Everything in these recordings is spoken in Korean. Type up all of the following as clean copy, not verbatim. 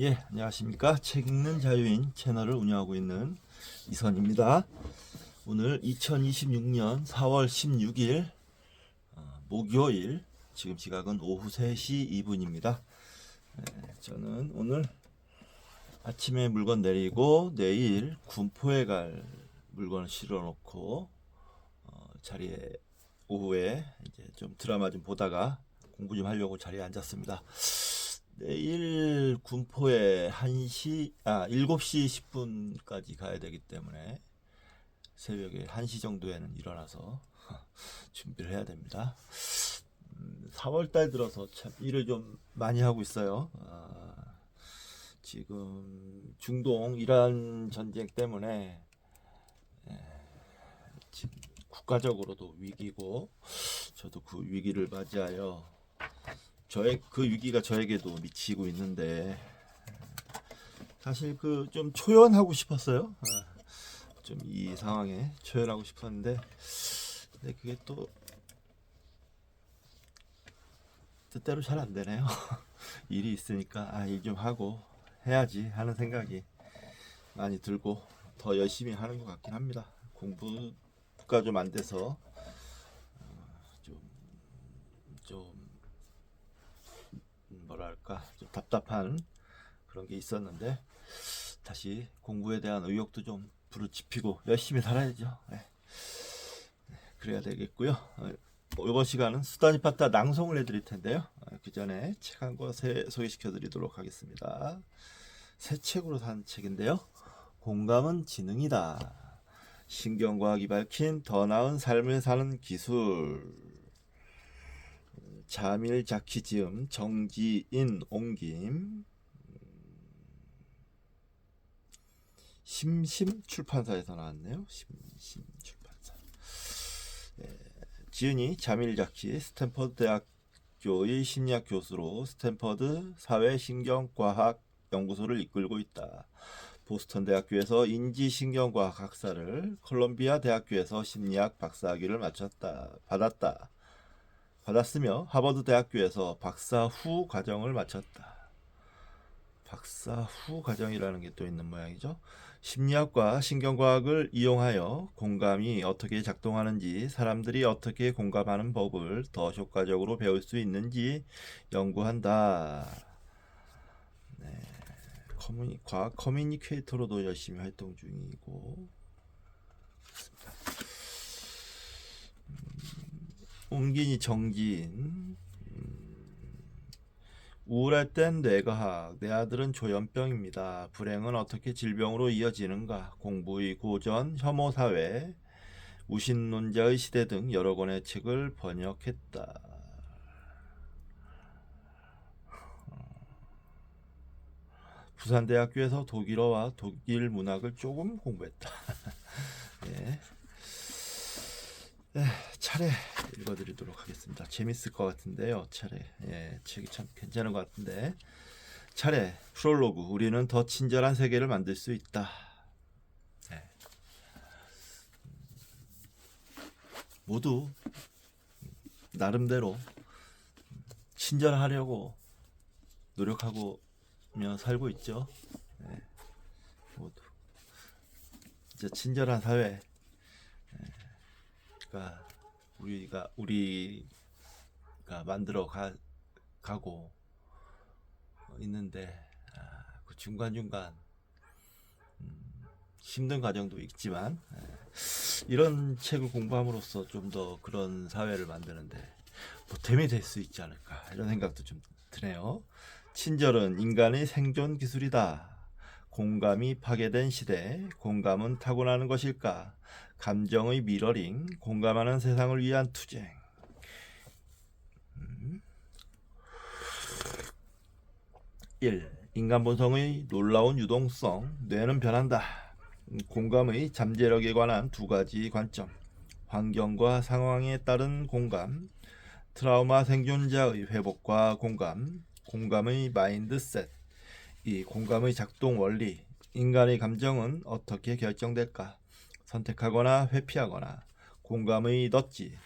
예, 안녕하십니까. 책 읽는 자유인 채널을 운영하고 있는 이선입니다. 오늘 2026년 4월 16일 목요일, 지금 시각은 오후 3시 2분입니다. 저는 오늘 아침에 물건 내리고 내일 군포에 갈 물건을 실어 놓고 자리에 오후에 이제 좀 드라마 좀 보다가 공부 좀 하려고 자리에 앉았습니다. 내일 군포에 7시 10분까지 가야 되기 때문에 새벽에 1시 정도에는 일어나서 준비를 해야 됩니다. 4월달 들어서 참 일을 좀 많이 하고 있어요. 지금 중동 이란 전쟁 때문에 지금 국가적으로도 위기고 저도 그 위기를 맞이하여 그 위기가 저에게도 미치고 있는데 사실 그 좀 초연하고 싶었어요. 좀 이 상황에 초연하고 싶었는데 근데 그게 또 뜻대로 잘 안 되네요. 일이 있으니까 일 좀 하고 해야지 하는 생각이 많이 들고 더 열심히 하는 것 같긴 합니다. 공부가 좀 안 돼서 좀, 좀 뭐랄까 좀 답답한 그런 게 있었는데 다시 공부에 대한 의욕도 좀 부르짖히고 열심히 살아야죠. 네, 그래야 되겠고요. 이번 시간은 수다니 빠따 낭송을 해드릴 텐데요. 그 전에 책 한 권 소개시켜 드리도록 하겠습니다. 새 책으로 산 책인데요. 공감은 지능이다. 신경과학이 밝힌 더 나은 삶을 사는 기술. 자밀 자키지음 정지인 옮김. 심심 출판사에서 나왔네요. 심심 출판사. 지은이 자밀 자키 스탠퍼드 대학교의 심리학 교수로 스탠퍼드 사회신경과학 연구소를 이끌고 있다. 보스턴 대학교에서 인지신경과학 학사를, 콜롬비아 대학교에서 심리학 박사학위를 받았으며 하버드 대학교에서 박사 후 과정을 마쳤다. 박사 후 과정이라는 게 또 있는 모양이죠. 심리학과 신경과학을 이용하여 공감이 어떻게 작동하는지, 사람들이 어떻게 공감하는 법을 더 효과적으로 배울 수 있는지 연구한다. 네, 과학 커뮤니케이터로도 열심히 활동 중이고, 옮긴이 정지인. 우울할 땐 뇌과학. 내 아들은 조현병입니다. 불행은 어떻게 질병으로 이어지는가. 공부의 고전, 혐오사회, 우신론자의 시대 등 여러 권의 책을 번역했다. 부산대학교에서 독일어와 독일 문학을 조금 공부했다. 예. 차례 읽어드리도록 하겠습니다. 재밌을 것 같은데요. 차례. 책이 참 괜찮은 것 같은데. 차례 프롤로그. 우리는 더 친절한 세계를 만들 수 있다. 모두 나름대로 친절하려고 노력하고 살고 있죠. 모두 이제 친절한 사회가 우리가 만들어 가고 있는데 그 중간중간 힘든 과정도 있지만 이런 책을 공부함으로써 좀 더 그런 사회를 만드는데 보탬이 될 수 있지 않을까 이런 생각도 좀 드네요. 친절은 인간의 생존 기술이다. 공감이 파괴된 시대, 공감은 타고나는 것일까? 감정의 미러링, 공감하는 세상을 위한 투쟁. 1. 인간 본성의 놀라운 유동성, 뇌는 변한다. 공감의 잠재력에 관한 두 가지 관점. 환경과 상황에 따른 공감, 트라우마 생존자의 회복과 공감, 공감의 마인드셋. 이 공감의 작동 원리. 인간의 감정은 어떻게 결정될까? 선택하거나 회피하거나. 공감의 덫지.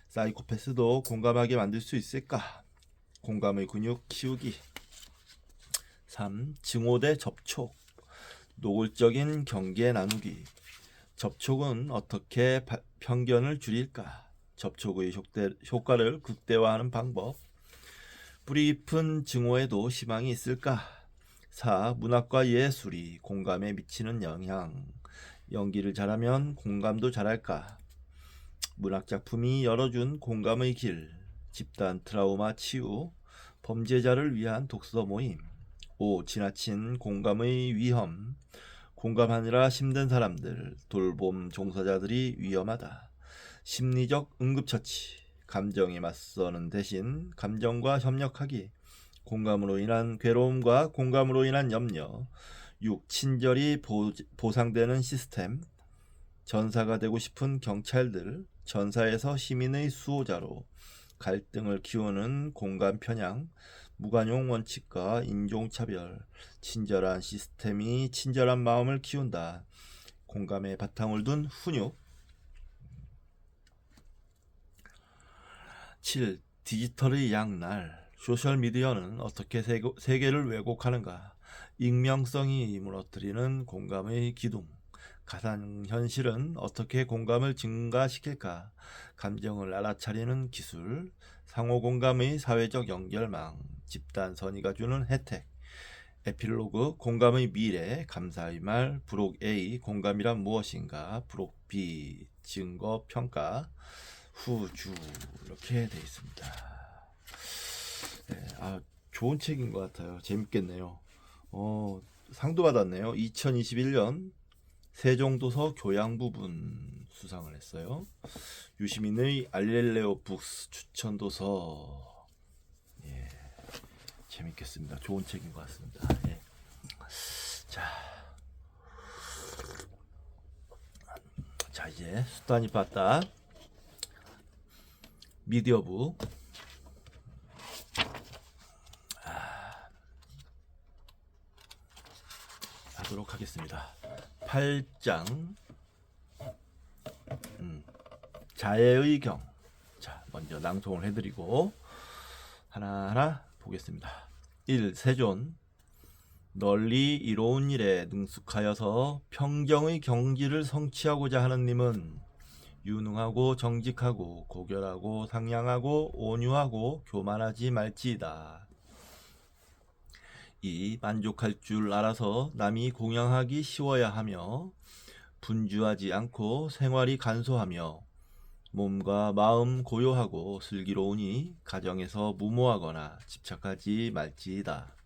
사이코패스도 공감하게 만들 수 있을까? 공감의 근육 키우기. 3. 증오대 접촉. 노골적인 경계 나누기. 접촉은 어떻게 편견을 줄일까? 접촉의 효과를 극대화하는 방법. 뿌리 깊은 증오에도 희망이 있을까? 4. 문학과 예술이 공감에 미치는 영향. 연기를 잘하면 공감도 잘할까? 문학작품이 열어준 공감의 길. 집단 트라우마 치유. 범죄자를 위한 독서 모임. 5. 지나친 공감의 위험. 공감하느라 힘든 사람들, 돌봄 종사자들이 위험하다. 심리적 응급처치. 감정에 맞서는 대신 감정과 협력하기. 공감으로 인한 괴로움과 공감으로 인한 염려. 6. 친절이 보상되는 시스템. 전사가 되고 싶은 경찰들, 전사에서 시민의 수호자로. 갈등을 키우는 공감 편향. 무관용 원칙과 인종차별. 친절한 시스템이 친절한 마음을 키운다. 공감의 바탕을 둔 훈육. 7. 디지털의 양날. 소셜미디어는 어떻게 세계를 왜곡하는가? 익명성이 무너뜨리는 공감의 기둥. 가상현실은 어떻게 공감을 증가시킬까? 감정을 알아차리는 기술. 상호공감의 사회적 연결망. 집단 선의가 주는 혜택. 에필로그. 공감의 미래. 감사의 말. 부록 A. 공감이란 무엇인가? 부록 B. 증거 평가. 후주. 이렇게 되어 있습니다. 네, 좋은 책인 것 같아요. 재밌겠네요. 상도 받았네요. 2021년 세종도서 교양부분 수상을 했어요. 유시민의 알렐레오 북스 추천도서. 예, 재밌겠습니다. 좋은 책인 것 같습니다. 예. 자 이제 수단이 봤다. 미디어부. 하도록 하겠습니다. 8장 자애의 경. 자, 먼저 낭송을 해드리고 하나하나 보겠습니다. 1. 세존. 널리 이로운 일에 능숙하여서 평정의 경지를 성취하고자 하는 님은 유능하고 정직하고 고결하고 상냥하고 온유하고 교만하지 말지이다. 2. 만족할 줄 알아서 남이 공양하기 쉬워야 하며 분주하지 않고 생활이 간소하며 몸과 마음 고요하고 슬기로우니 가정에서 무모하거나 집착하지 말지이다.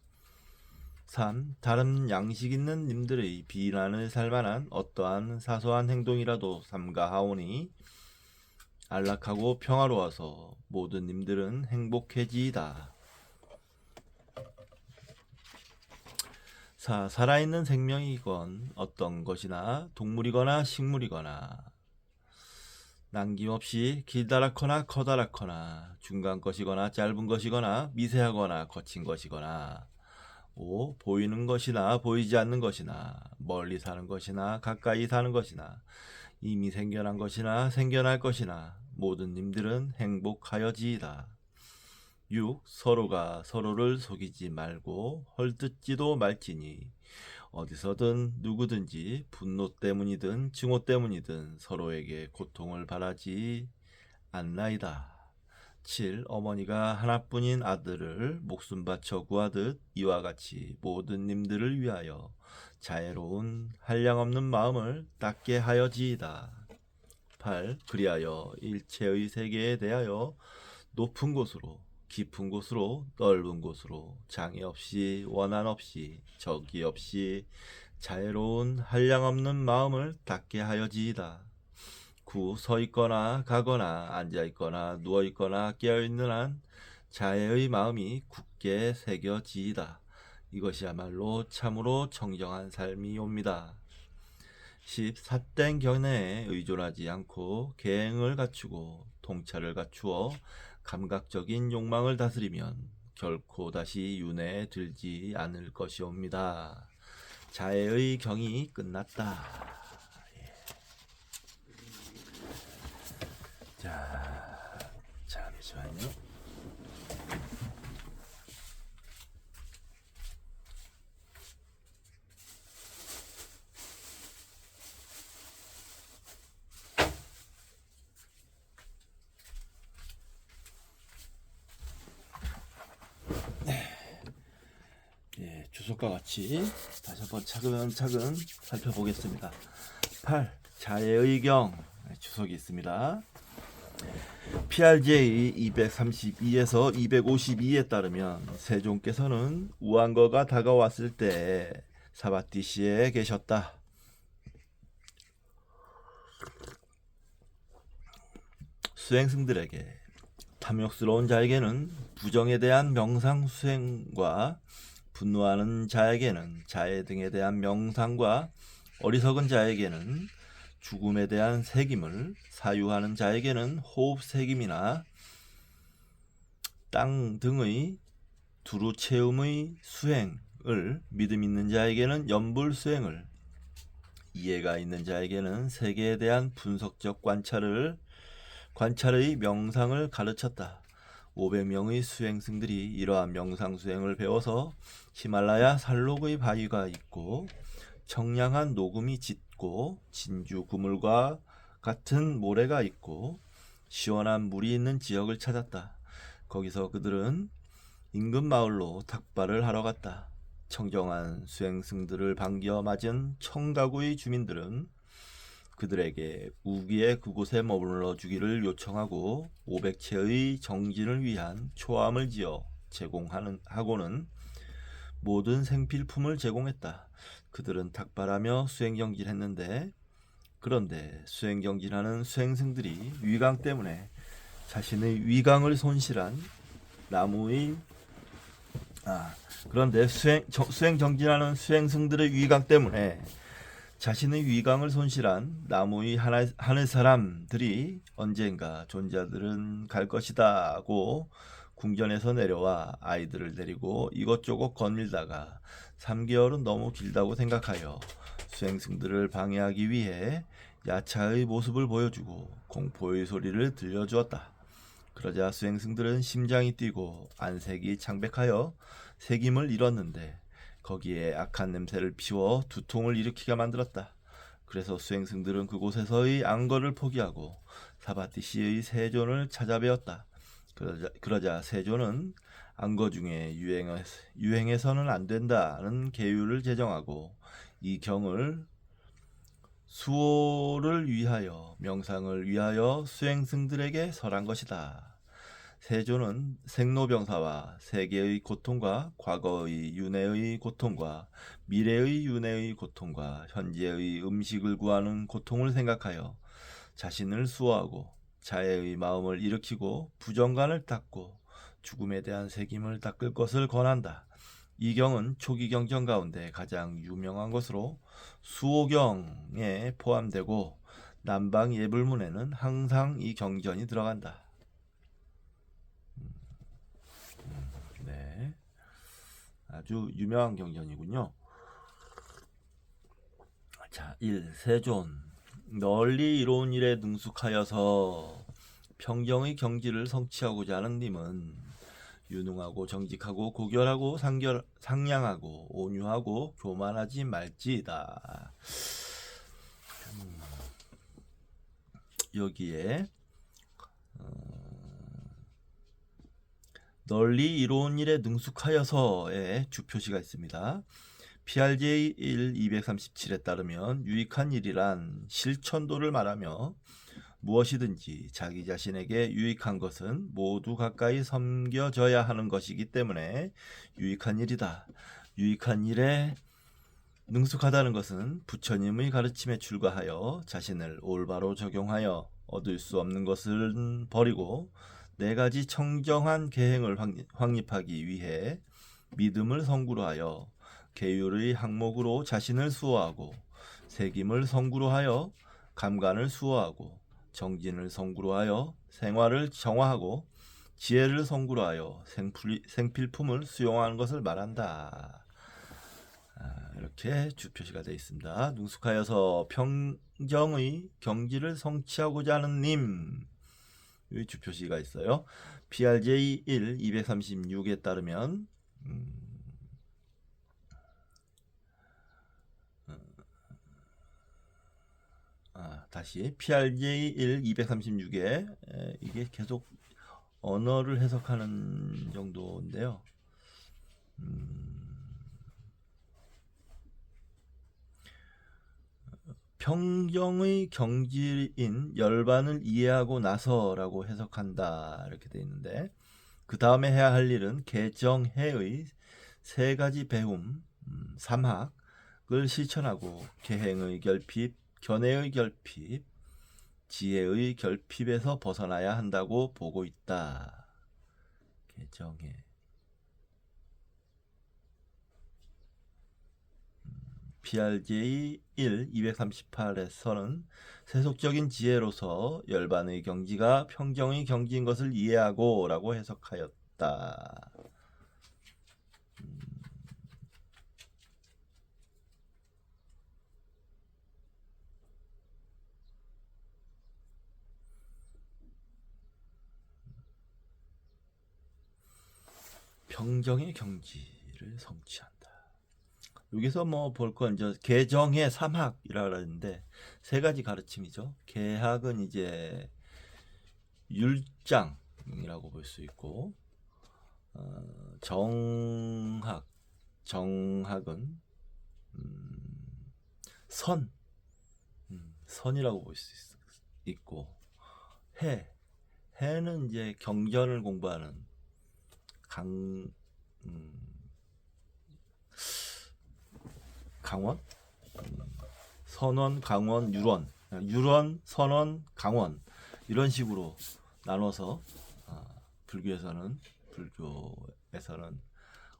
3. 다른 양식 있는 님들의 비난을 살만한 어떠한 사소한 행동이라도 삼가하오니 안락하고 평화로워서 모든 님들은 행복해지이다. 4. 살아있는 생명이건 어떤 것이나 동물이거나 식물이거나 남김없이 길다랗거나 커다랗거나 중간 것이거나 짧은 것이거나 미세하거나 거친 것이거나 5. 보이는 것이나 보이지 않는 것이나 멀리 사는 것이나 가까이 사는 것이나 이미 생겨난 것이나 생겨날 것이나 모든 님들은 행복하여지이다. 6. 서로가 서로를 속이지 말고 헐뜯지도 말지니 어디서든 누구든지 분노 때문이든 증오 때문이든 서로에게 고통을 바라지 않나이다. 7. 어머니가 하나뿐인 아들을 목숨 바쳐 구하듯 이와 같이 모든 님들을 위하여 자애로운 한량없는 마음을 닦게 하여지이다. 8. 그리하여 일체의 세계에 대하여 높은 곳으로 깊은 곳으로 넓은 곳으로 장애 없이 원한 없이 적이 없이 자애로운 한량없는 마음을 닦게 하여지이다. 9. 서 있거나 가거나 앉아 있거나 누워 있거나 깨어 있는 한 자애의 마음이 굳게 새겨지이다. 이것이야말로 참으로 청정한 삶이옵니다. 10. 삿된 견해에 의존하지 않고 계행을 갖추고 통찰을 갖추어 감각적인 욕망을 다스리면 결코 다시 윤회에 들지 않을 것이옵니다. 자애의 경이 끝났다. 자, 잠시만요. 주석과 같이 다시 한번 차근차근 살펴보겠습니다. 8. 자해의 경 주석이 있습니다. PRJ 232에서 252에 따르면 세종께서는 우한거가 다가왔을 때 사바티시에 계셨다. 수행승들에게 탐욕스러운 자에게는 부정에 대한 명상 수행과 분노하는 자에게는 자해 등에 대한 명상과 어리석은 자에게는 죽음에 대한 새김을 사유하는 자에게는 호흡 새김이나 땅 등의 두루 체험의 수행을 믿음 있는 자에게는 염불 수행을 이해가 있는 자에게는 세계에 대한 분석적 관찰의 명상을 가르쳤다. 500명의 수행승들이 이러한 명상 수행을 배워서 히말라야 살록의 바위가 있고 청량한 녹음이 짙고 진주 그물과 같은 모래가 있고 시원한 물이 있는 지역을 찾았다. 거기서 그들은 인근 마을로 탁발을 하러 갔다. 청정한 수행승들을 반겨 맞은 청가구의 주민들은 그들에게 우기에 그곳에 머물러 주기를 요청하고 500채의 정진을 위한 초함을 지어 제공하고는 모든 생필품을 제공했다. 그들은 탁발하며 수행정진했는데 그런데 수행정진하는 수행승들이 위강 때문에 자신의 위강을 손실한 나무의 그런데 수행정진하는 수행승들의 위강 때문에 자신의 위강을 손실한 나무의 하늘 사람들이 언젠가 존자들은 갈 것이다고 궁전에서 내려와 아이들을 데리고 이것저것 거닐다가 3개월은 너무 길다고 생각하여 수행승들을 방해하기 위해 야차의 모습을 보여주고 공포의 소리를 들려주었다. 그러자 수행승들은 심장이 뛰고 안색이 창백하여 색임을 잃었는데 거기에 악한 냄새를 피워 두통을 일으키게 만들었다. 그래서 수행승들은 그곳에서의 안거를 포기하고 사바티시의 세존을 찾아뵈었다. 그러자 세존은 안거 중에 유행해서는 안 된다는 계율을 제정하고 이 경을 수호를 위하여 명상을 위하여 수행승들에게 설한 것이다. 세존은 생로병사와 세계의 고통과 과거의 윤회의 고통과 미래의 윤회의 고통과 현재의 음식을 구하는 고통을 생각하여 자신을 수호하고 자애의 마음을 일으키고 부정관을 닦고 죽음에 대한 새김을 닦을 것을 권한다. 이 경은 초기 경전 가운데 가장 유명한 것으로 수호경에 포함되고 남방 예불문에는 항상 이 경전이 들어간다. 네, 아주 유명한 경전이군요. 자, 1. 세존 널리 이로운 일에 능숙하여서 평정의 경지를 성취하고자 하는 님은 유능하고 정직하고 고결하고 상냥하고 온유하고 교만하지 말지이다. 여기에 널리 이로운 일에 능숙하여서의 주표시가 있습니다. PRJ 1 237에 따르면 유익한 일이란 실천도를 말하며 무엇이든지 자기 자신에게 유익한 것은 모두 가까이 섬겨져야 하는 것이기 때문에 유익한 일이다. 유익한 일에 능숙하다는 것은 부처님의 가르침에 출가하여 자신을 올바로 적용하여 얻을 수 없는 것을 버리고 4가지 청정한 계행을 확립하기 위해 믿음을 성구로 하여 계율의 항목으로 자신을 수호하고 새김을 성구로 하여 감관을 수호하고 정진을 성구로 하여 생활을 정화하고 지혜를 성구로 하여 생필품을 수용하는 것을 말한다. 이렇게 주표시가 되어 있습니다. 능숙하여서 평정의 경지를 성취하고자 하는 님, 이 주표시가 있어요. PRJ 1 236에 따르면 다시 PRJ 1 236에 이게 계속 언어를 해석하는 정도인데요. 평정의 경지인 열반을 이해하고 나서라고 해석한다 이렇게 돼 있는데, 그 다음에 해야 할 일은 개정해의 세 가지 배움, 삼학을 실천하고 계행의 결핍, 견해의 결핍, 지혜의 결핍에서 벗어나야 한다고 보고 있다. 개정해. PRJ 1 238에서는 세속적인 지혜로서 열반의 경지가 평정의 경지인 것을 이해하고 라고 해석하였다. 평정의 경지를 성취한다. 여기서 뭐 볼 건 이제 개정의 삼학이라 그러는데 세 가지 가르침이죠. 개학은 이제 율장이라고 볼 수 있고, 정학은 선이라고 볼 수 있고, 해는 이제 경전을 공부하는 강원, 선원, 강원, 유런, 선원, 강원 이런 식으로 나눠서 불교에서는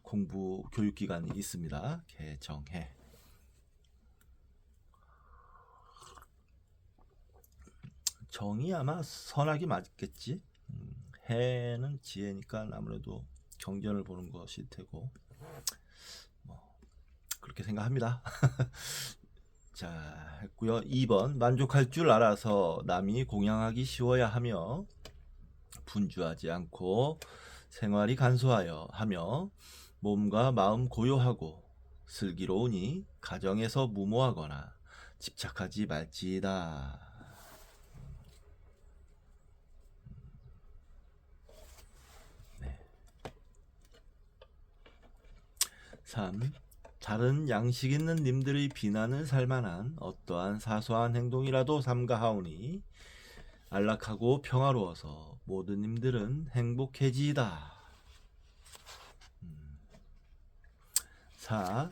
공부 교육 기관이 있습니다. 개정해. 정이 아마 선하기 맞겠지. 해는 지혜니까 아무래도 경전을 보는 것일 테고, 뭐 그렇게 생각합니다. 자, 했고요. 2번 만족할 줄 알아서 남이 공양하기 쉬워야 하며 분주하지 않고 생활이 간소하여 하며 몸과 마음 고요하고 슬기로우니 가정에서 무모하거나 집착하지 말지이다. 3. 다른 양식 있는 님들의 비난을 살만한 어떠한 사소한 행동이라도 삼가하오니 안락하고 평화로워서 모든 님들은 행복해지이다. 4.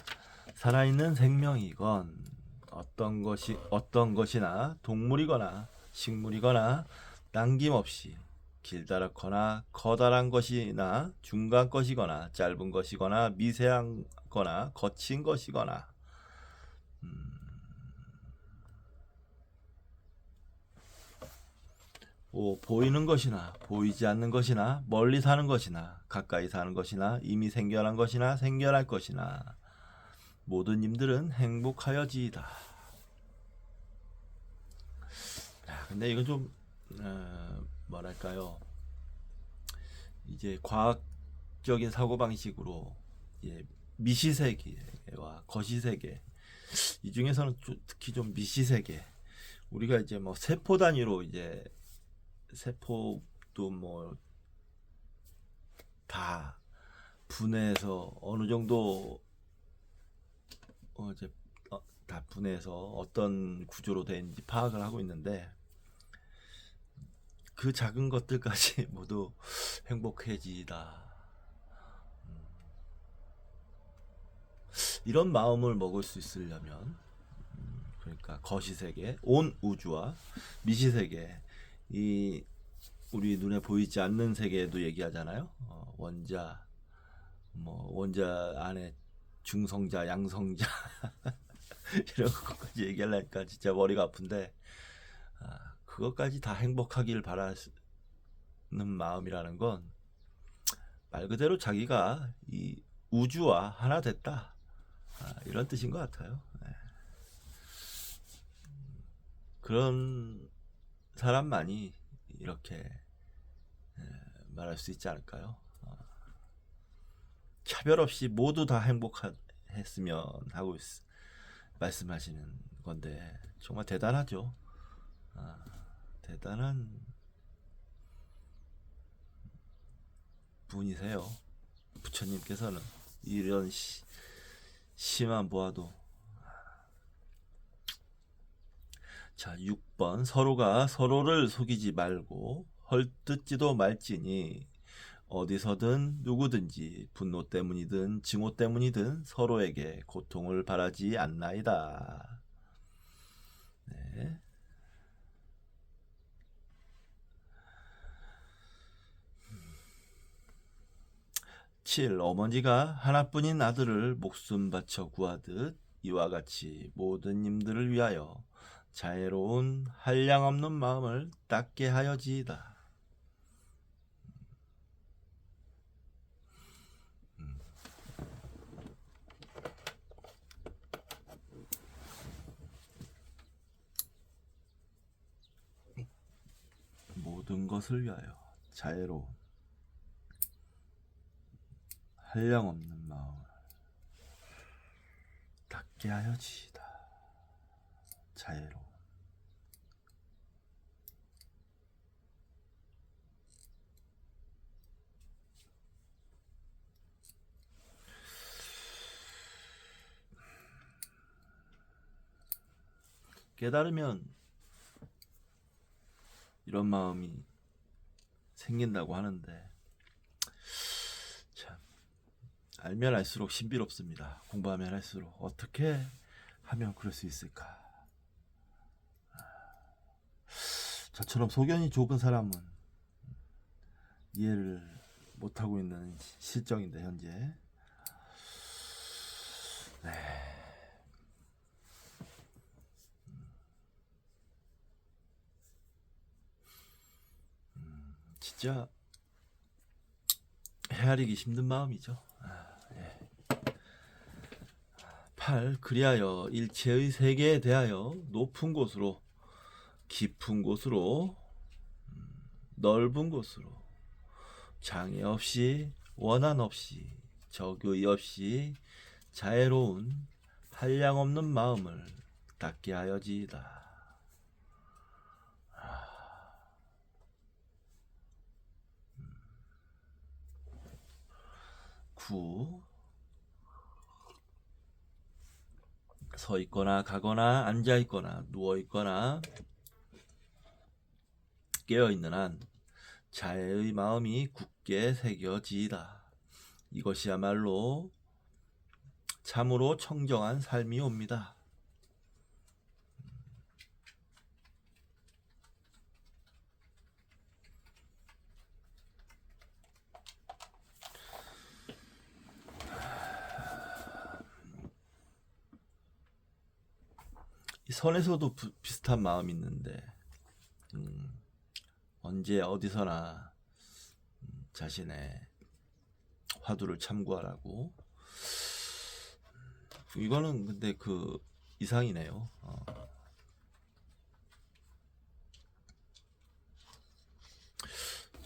살아있는 생명이건 어떤 것이나 동물이거나 식물이거나 남김없이 길다랗거나 커다란 것이나 중간 것이거나 짧은 것이거나 미세하거나 거친 것이거나 보이는 것이나 보이지 않는 것이나 멀리 사는 것이나 가까이 사는 것이나 이미 생겨난 것이나 생겨날 것이나 모든 님들은 행복하여지이다. 근데 이건 좀 뭐랄까요, 이제 과학적인 사고방식으로 미시세계와 거시세계, 이 중에서는 특히 좀 미시세계, 우리가 이제 뭐 세포 단위로 이제 세포도 뭐 다 분해해서 어느 정도 이제 다 분해해서 어떤 구조로 되는지 파악을 하고 있는데, 그 작은 것들까지 모두 행복해지다. 이런 마음을 먹을 수 있으려면, 그러니까 거시세계, 온 우주와 미시세계, 이 우리 눈에 보이지 않는 세계에도 얘기하잖아요. 원자, 뭐 원자 안에 중성자, 양성자 이런 것까지 얘기하려니까 진짜 머리가 아픈데, 그것까지 다 행복하길 바라는 마음이라는 건 말 그대로 자기가 이 우주와 하나 됐다, 이런 뜻인 것 같아요. 그런 사람만이 이렇게 말할 수 있지 않을까요? 차별 없이 모두 다 행복했으면 하고 말씀하시는 건데 정말 대단하죠. 대단한 분이세요. 부처님께서는 이런 시만 보아도 자, 6번 서로가 서로를 속이지 말고 헐뜯지도 말지니 어디서든 누구든지 분노 때문이든 증오 때문이든 서로에게 고통을 바라지 않나이다. 네. 7. 어머니가 하나뿐인 아들을 목숨 바쳐 구하듯 이와 같이 모든 님들을 위하여 자애로운 한량없는 마음을 닦게 하여지이다. 모든 것을 위하여 자애로운 한량없는 마음을 닦게 하여지이다. 자애로운. 깨달으면 이런 마음이 생긴다고 하는데 참 알면 알수록 신비롭습니다. 공부하면 할수록 어떻게 하면 그럴 수 있을까? 저처럼 소견이 좁은 사람은 이해를 못하고 있는 실정인데 현재. 네. 진짜 헤아리기 힘든 마음이죠. 8. 그리하여 일체의 세계에 대하여 높은 곳으로 깊은 곳으로 넓은 곳으로 장애 없이 원한 없이 적의 없이 자애로운 한량없는 마음을 닦게 하여지이다. 9. 서 있거나 가거나 앉아 있거나 누워 있거나 깨어 있는 한 자애의 마음이 굳게 새겨지이다. 이것이야말로 참으로 청정한 삶이 옵니다. 이 선에서도 비슷한 마음이 있는데 언제 어디서나 자신의 화두를 참고하라고. 이거는 근데 그 이상이네요.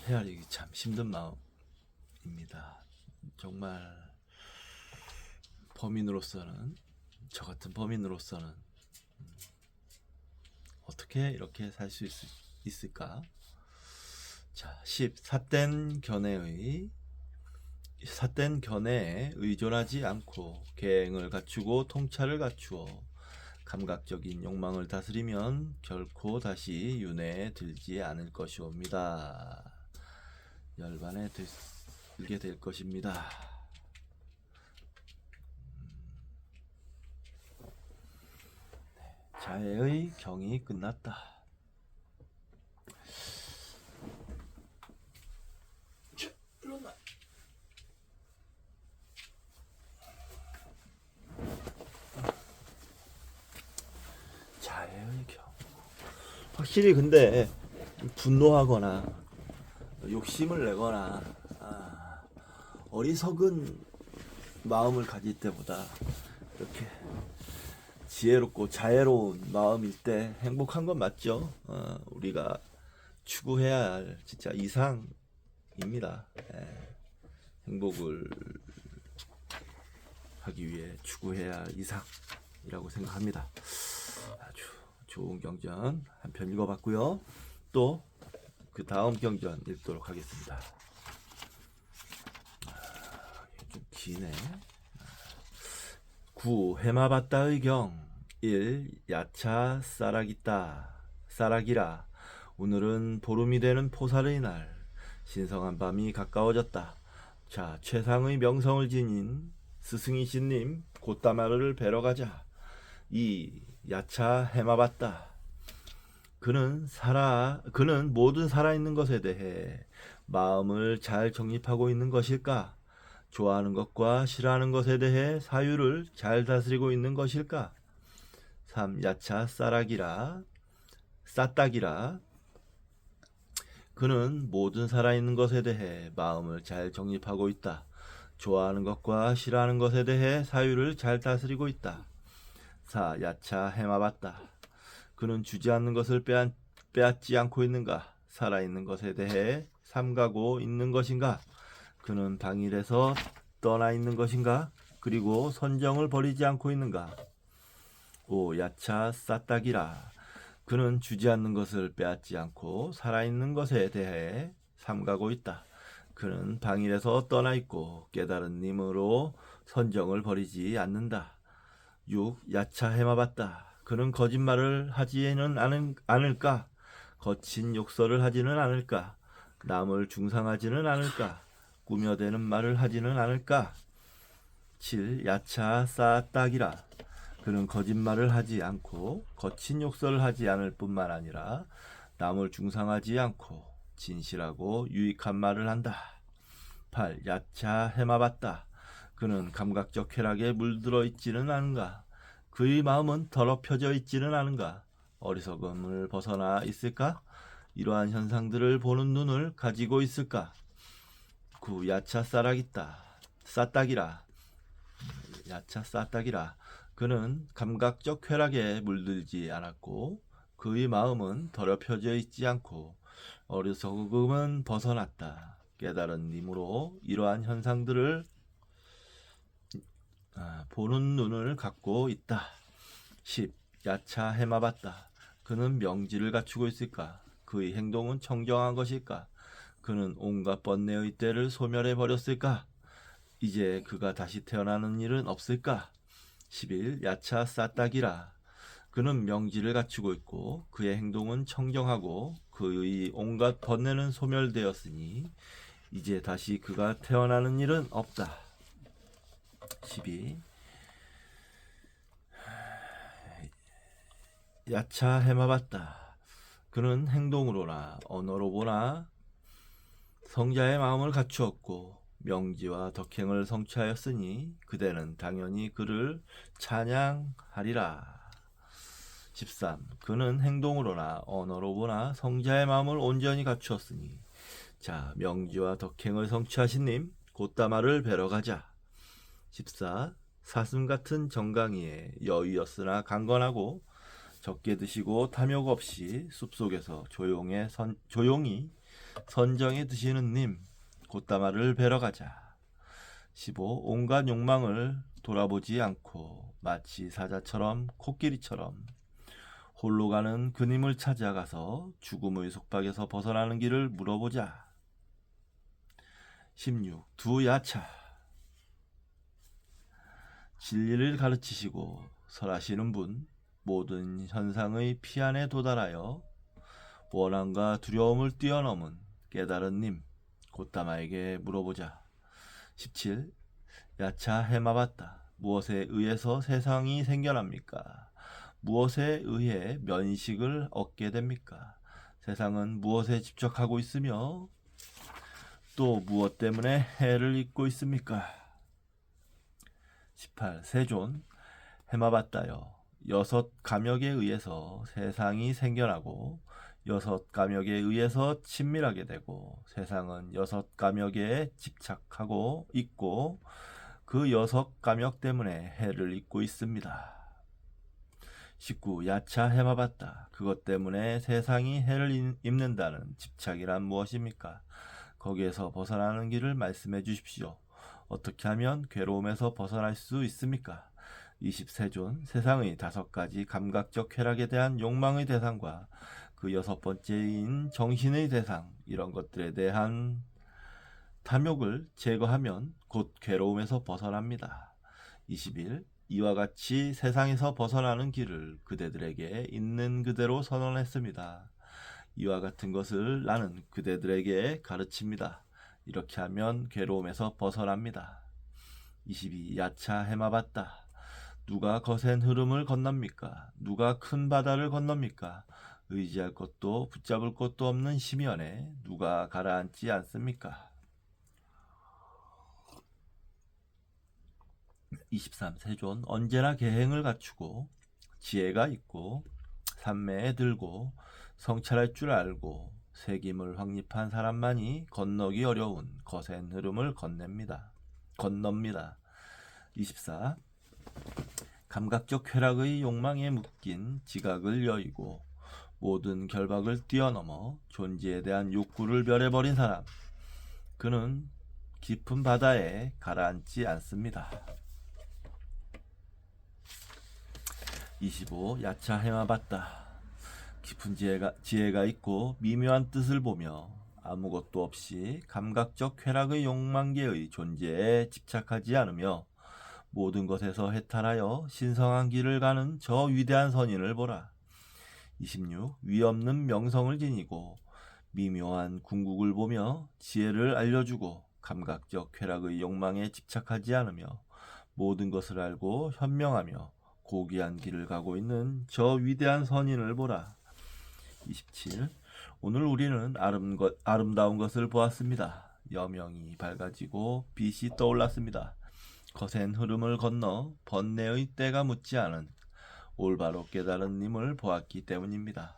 헤아리기 참 힘든 마음입니다. 정말 범인으로서는, 저 같은 범인으로서는 어떻게 이렇게 살 수 있을까? 자, 10. 삿된 견해에 의존하지 않고 계행을 갖추고 통찰을 갖추어 감각적인 욕망을 다스리면 결코 다시 윤회에 들지 않을 것이옵니다. 열반에 들게 될 것입니다. 자애의 경이 끝났다. 자애의 경. 확실히 근데 분노하거나 욕심을 내거나 어리석은 마음을 가질 때보다 이렇게 지혜롭고 자애로운 마음일 때 행복한 건 맞죠. 우리가 추구해야 할 진짜 이상입니다. 행복을 하기 위해 추구해야 할 이상이라고 생각합니다. 아주 좋은 경전 한 편 읽어봤고요. 또 그 다음 경전 읽도록 하겠습니다. 좀 기네. 9. 해마바다의 경. 1. 야차 쌀락이라. 오늘은 보름이 되는 포살의 날. 신성한 밤이 가까워졌다. 자, 최상의 명성을 지닌 스승이신님 곧다마를 뵈러 가자. 2. 야차 해마봤다. 그는 모든 살아있는 것에 대해 마음을 잘 정립하고 있는 것일까? 좋아하는 것과 싫어하는 것에 대해 사유를 잘 다스리고 있는 것일까? 3. 야차 싸딱이라. 그는 모든 살아있는 것에 대해 마음을 잘 정립하고 있다. 좋아하는 것과 싫어하는 것에 대해 사유를 잘 다스리고 있다. 4. 야차 해마봤다. 그는 주지 않는 것을 빼앗지 않고 있는가? 살아있는 것에 대해 삼가고 있는 것인가? 그는 방일에서 떠나 있는 것인가? 그리고 선정을 버리지 않고 있는가? 5. 야차 싸딱이라. 그는 주지 않는 것을 빼앗지 않고 살아있는 것에 대해 삼가고 있다. 그는 방일에서 떠나 있고 깨달은 님으로 선정을 버리지 않는다. 6. 야차 해마봤다. 그는 거짓말을 하지는 않을까? 거친 욕설을 하지는 않을까? 남을 중상하지는 않을까? 꾸며대는 말을 하지는 않을까? 7. 야차 싸딱이라. 그는 거짓말을 하지 않고 거친 욕설을 하지 않을 뿐만 아니라 남을 중상하지 않고 진실하고 유익한 말을 한다. 8. 야차 해마봤다. 그는 감각적 쾌락에 물들어 있지는 않은가? 그의 마음은 더럽혀져 있지는 않은가? 어리석음을 벗어나 있을까? 이러한 현상들을 보는 눈을 가지고 있을까? 9. 야차 싸딱이라. 야차 싸딱이라. 그는 감각적 쾌락에 물들지 않았고 그의 마음은 더럽혀져 있지 않고 어리석음은 벗어났다. 깨달은 님으로 이러한 현상들을 보는 눈을 갖고 있다. 10. 야차 해마봤다. 그는 명지를 갖추고 있을까? 그의 행동은 청정한 것일까? 그는 온갖 번뇌의 때를 소멸해 버렸을까? 이제 그가 다시 태어나는 일은 없을까? 11. 야차 싸딱이라. 그는 명지를 갖추고 있고 그의 행동은 청정하고 그의 온갖 번뇌는 소멸되었으니 이제 다시 그가 태어나는 일은 없다. 12. 야차 해마봤다. 그는 행동으로나 언어로 보나 성자의 마음을 갖추었고 명지와 덕행을 성취하였으니 그대는 당연히 그를 찬양하리라. 13. 그는 행동으로나 언어로 보나 성자의 마음을 온전히 갖추었으니 자, 명지와 덕행을 성취하신 님 곧다마를 뵈러 가자. 14. 사슴 같은 정강이에 여유였으나 강건하고 적게 드시고 탐욕 없이 숲속에서 조용히 선정해 드시는 님 곧다마를 뵈러 가자. 15. 온갖 욕망을 돌아보지 않고 마치 사자처럼 코끼리처럼 홀로 가는 그님을 찾아가서 죽음의 속박에서 벗어나는 길을 물어보자. 16. 두 야차. 진리를 가르치시고 설하시는 분, 모든 현상의 피안에 도달하여 원함과 두려움을 뛰어넘은 깨달은 님 곧다마에게 물어보자. 17. 야차 해마봤다. 무엇에 의해서 세상이 생겨납니까? 무엇에 의해 면식을 얻게 됩니까? 세상은 무엇에 집착하고 있으며 또 무엇 때문에 해를 입고 있습니까? 18. 세존 해마봤다여. 6 감역에 의해서 세상이 생겨나고 6 감역에 의해서 친밀하게 되고 세상은 6 감역에 집착하고 있고 그 6 감역 때문에 해를 입고 있습니다. 19. 야차 해마봤다. 그것 때문에 세상이 해를 입는다는 집착이란 무엇입니까? 거기에서 벗어나는 길을 말씀해 주십시오. 어떻게 하면 괴로움에서 벗어날 수 있습니까? 20세존 세상의 5가지 감각적 쾌락에 대한 욕망의 대상과 그 6번째인 정신의 대상 이런 것들에 대한 탐욕을 제거하면 곧 괴로움에서 벗어납니다. 21. 이와 같이 세상에서 벗어나는 길을 그대들에게 있는 그대로 선언했습니다. 이와 같은 것을 나는 그대들에게 가르칩니다. 이렇게 하면 괴로움에서 벗어납니다. 22. 야차 해마봤다. 누가 거센 흐름을 건넙니까? 누가 큰 바다를 건넙니까? 의지할 것도 붙잡을 것도 없는 심연에 누가 가라앉지 않습니까? 23. 세존 언제나 계행을 갖추고 지혜가 있고 산매에 들고 성찰할 줄 알고 새김을 확립한 사람만이 건너기 어려운 거센 흐름을 건넙니다. 24. 감각적 쾌락의 욕망에 묶인 지각을 여의고 모든 결박을 뛰어넘어 존재에 대한 욕구를 멸해버린 사람, 그는 깊은 바다에 가라앉지 않습니다. 25. 야차 해마봤다. 깊은 지혜가 있고 미묘한 뜻을 보며 아무것도 없이 감각적 쾌락의 욕망계의 존재에 집착하지 않으며 모든 것에서 해탈하여 신성한 길을 가는 저 위대한 선인을 보라. 26. 위없는 명성을 지니고 미묘한 궁극을 보며 지혜를 알려주고 감각적 쾌락의 욕망에 집착하지 않으며 모든 것을 알고 현명하며 고귀한 길을 가고 있는 저 위대한 선인을 보라. 27. 오늘 우리는 아름다운 것을 보았습니다. 여명이 밝아지고 빛이 떠올랐습니다. 거센 흐름을 건너 번뇌의 때가 묻지 않은 올바로 깨달은 님을 보았기 때문입니다.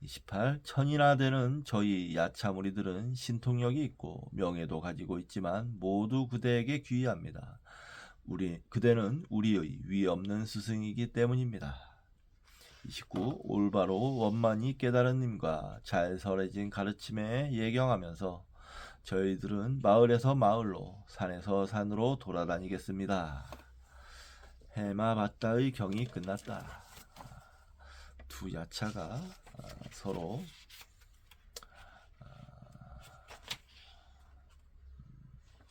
28. 천이나 되는 저희 야차 무리들은 신통력이 있고 명예도 가지고 있지만 모두 그대에게 귀의합니다. 그대는 우리의 위 없는 스승이기 때문입니다. 29. 올바로 원만히 깨달은 님과 잘 설해진 가르침에 예경하면서 저희들은 마을에서 마을로 산에서 산으로 돌아다니겠습니다. 해마바다의 경이 끝났다. 두 야차가 서로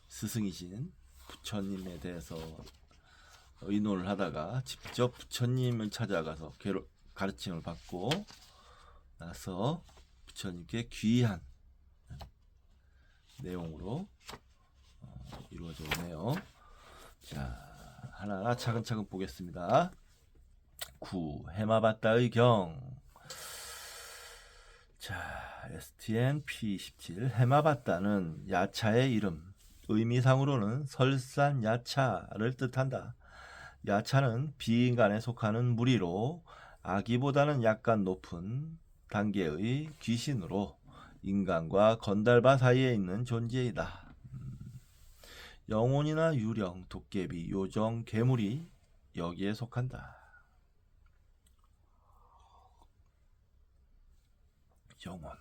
스승이신 부처님에 대해서 의논을 하다가 직접 부처님을 찾아가서 가르침을 받고 나서 부처님께 귀한 내용으로 이루어져 있네요. 자, 하나하나 차근차근 보겠습니다. 9. 해마바다의 경. 자, STN P17. 해마바다는 야차의 이름, 의미상으로는 설산 야차를 뜻한다. 야차는 비인간에 속하는 무리로 아기보다는 약간 높은 단계의 귀신으로 인간과 건달바 사이에 있는 존재이다. 영혼이나 유령, 도깨비, 요정, 괴물이 여기에 속한다. 영혼.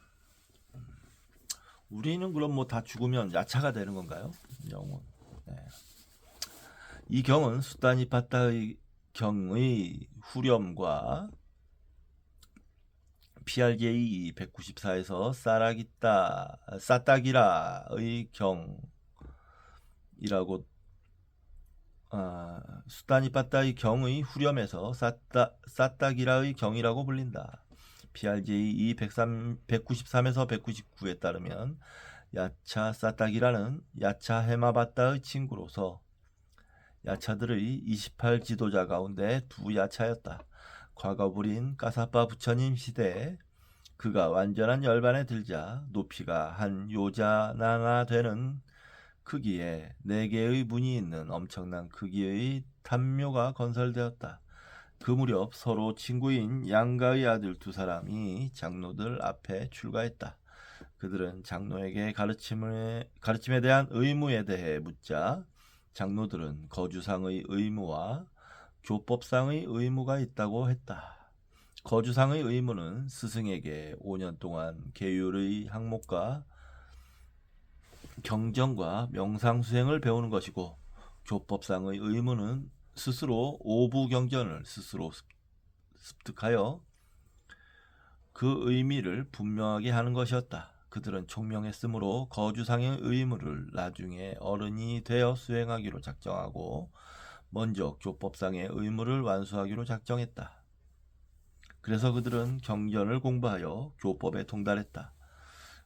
우리는 그럼 뭐 다 죽으면 야차가 되는 건가요? 영혼. 네. 이 경은 수다니파타의 경의 후렴과 PRJ 194에서 사따기라의 경이라고 수다니파타의 경의 후렴에서 사따기라의 경이라고 불린다. PRJ 193에서 199에 따르면 야차 사따기라는 야차 해마바다의 친구로서 야차들의 28 지도자 가운데 두 야차였다. 과거 부린 까사빠 부처님 시대에 그가 완전한 열반에 들자 높이가 한 요자나나 되는 크기에 4개의 문이 있는 엄청난 크기의 단묘가 건설되었다. 그 무렵 서로 친구인 양가의 아들 두 사람이 장로들 앞에 출가했다. 그들은 장로에게 가르침에 대한 의무에 대해 묻자 장로들은 거주상의 의무와 교법상의 의무가 있다고 했다. 거주상의 의무는 스승에게 5년 동안 계율의 항목과 경전과 명상수행을 배우는 것이고 교법상의 의무는 스스로 오부경전을 스스로 습득하여 그 의미를 분명하게 하는 것이었다. 그들은 총명했으므로 거주상의 의무를 나중에 어른이 되어 수행하기로 작정하고 먼저 교법상의 의무를 완수하기로 작정했다. 그래서 그들은 경전을 공부하여 교법에 통달했다.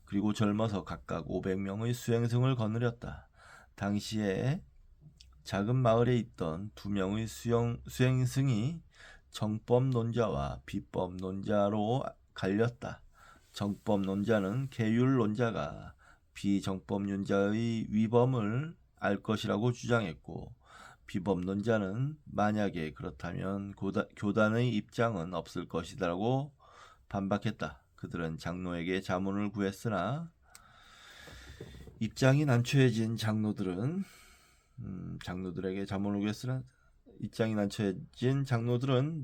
그리고 젊어서 각각 500명의 수행승을 거느렸다. 당시에 작은 마을에 있던 2명의 수행승이 정법론자와 비법론자로 갈렸다. 정법론자는 계율론자가 비정법론자의 위법을 알 것이라고 주장했고, 비법론자는 만약에 그렇다면 교단의 입장은 없을 것이라고 반박했다. 그들은 장로에게 자문을 구했으나 입장이 난처해진 장로들은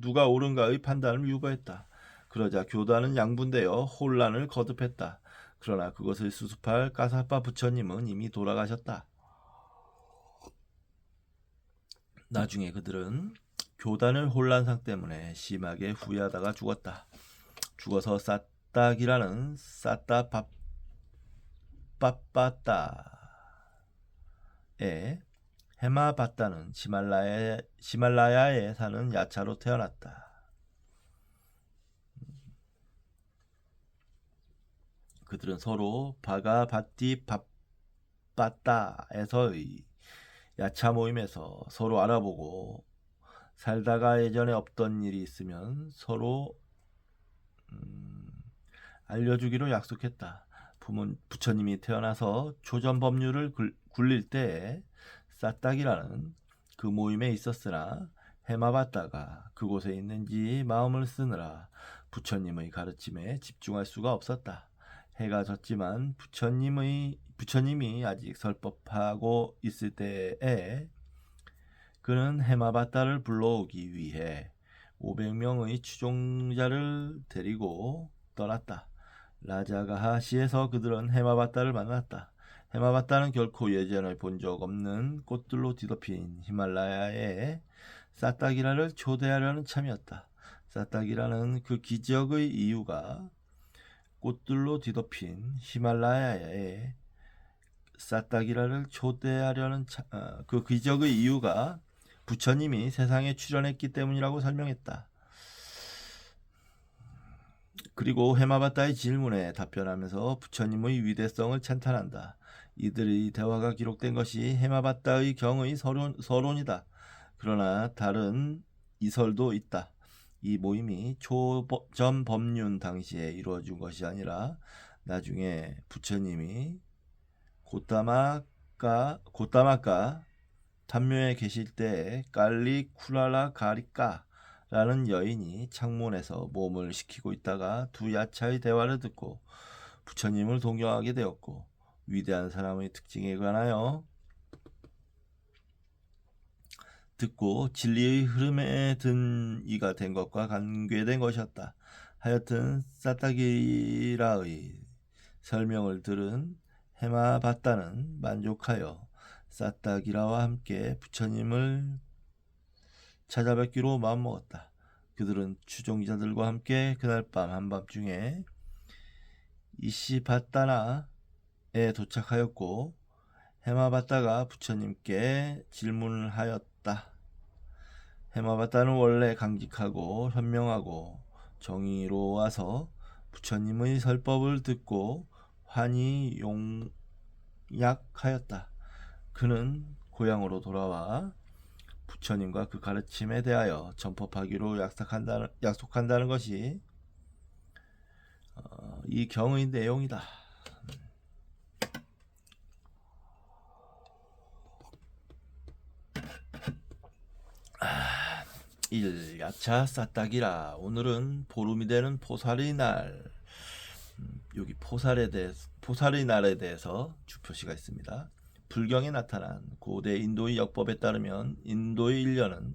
누가 옳은가의 판단을 유보했다. 그러자 교단은 양분되어 혼란을 거듭했다. 그러나 그것을 수습할 까사파 부처님은 이미 돌아가셨다. 나중에 그들은 교단의 혼란상 때문에 심하게 후회하다가 죽었다. 죽어서 싸딱이라는 싸따빠빠따에 헤마바따는 히말라야에 사는 야차로 태어났다. 그들은 서로 바가바띠 바빠따에서의 야차 모임에서 서로 알아보고 살다가 예전에 없던 일이 있으면 서로 알려주기로 약속했다. 부처님이 태어나서 조전법률을 굴릴 때에 싸딱이라는 그 모임에 있었으나 헤마바따가 그곳에 있는지 마음을 쓰느라 부처님의 가르침에 집중할 수가 없었다. 해가 졌지만 부처님이 아직 설법하고 있을 때에 그는 헤마바따를 불러오기 위해 500명의 추종자를 데리고 떠났다. 라자가하시에서 그들은 헤마바따를 만났다. 헤마바따는 결코 예전에 본 적 없는 꽃들로 뒤덮인 히말라야에 싸딱이라를 초대하려는 참이었다. 싸딱이라는 그 기적의 이유가 꽃들로 뒤덮인 히말라야에 싸딱이라를 초대하려는 그 기적의 이유가 부처님이 세상에 출현했기 때문이라고 설명했다. 그리고 헤마바따의 질문에 답변하면서 부처님의 위대성을 찬탄한다. 이들의 대화가 기록된 것이 헤마바따의 경의 서론이다. 그러나 다른 이설도 있다. 이 모임이 초전법륜 당시에 이루어진 것이 아니라 나중에 부처님이 고타마카 단묘에 계실 때 깔리 쿠랄라 가리까라는 여인이 창문에서 몸을 식히고 있다가 두 야차의 대화를 듣고 부처님을 동경하게 되었고, 위대한 사람의 특징에 관하여 듣고 진리의 흐름에 든 이가 된 것과 관계된 것이었다. 하여튼 싸따기라의 설명을 들은 헤마바따는 만족하여 싸따기라와 함께 부처님을 찾아뵙기로 마음먹었다. 그들은 추종자들과 함께 그날 밤 한밤중에 이시바따나에 도착하였고, 헤마바따가 부처님께 질문을 하였다. 헤마바따는 원래 강직하고 현명하고 정의로워서 부처님의 설법을 듣고 환히 용약하였다. 그는 고향으로 돌아와 부처님과 그 가르침에 대하여 전법하기로 약속한다는 것이 이 경의 내용이다. 1. 야차 싸딱이라. 오늘은 보름이 되는 포살의 날. 여기 포살의 날에 대해서 주표시가 있습니다. 불경에 나타난 고대 인도의 역법에 따르면 인도의 1년은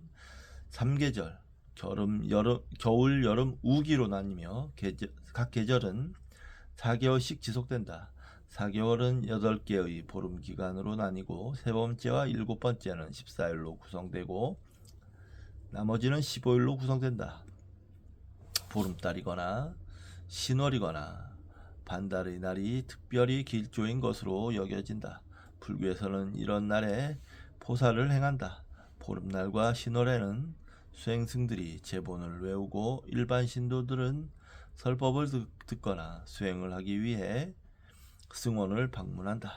3계절, 겨울, 여름, 우기로 나뉘며 각 계절은 4개월씩 지속된다. 4개월은 8개의 보름 기간으로 나뉘고 세 번째와 일곱 번째는 14일로 구성되고 나머지는 15일로 구성된다. 보름달이거나 신월이거나 반달의 날이 특별히 길조인 것으로 여겨진다. 불교에서는 이런 날에 포살을 행한다. 보름날과 신월에는 수행승들이 제본을 외우고 일반 신도들은 설법을 듣거나 수행을 하기 위해 승원을 방문한다.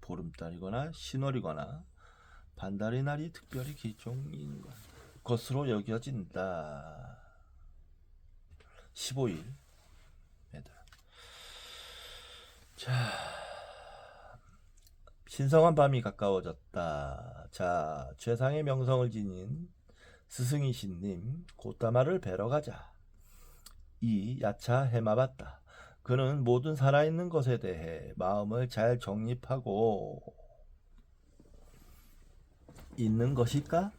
보름달이거나 신월이거나 반달의 날이 특별히 기종인 것으로 여겨진다. 15일. 자, 신성한 밤이 가까워졌다. 자, 최상의 명성을 지닌 스승이신님 고타마를 뵈러 가자. 이 야차 해마봤다. 그는 모든 살아있는 것에 대해 마음을 잘 정립하고 있는 것일까?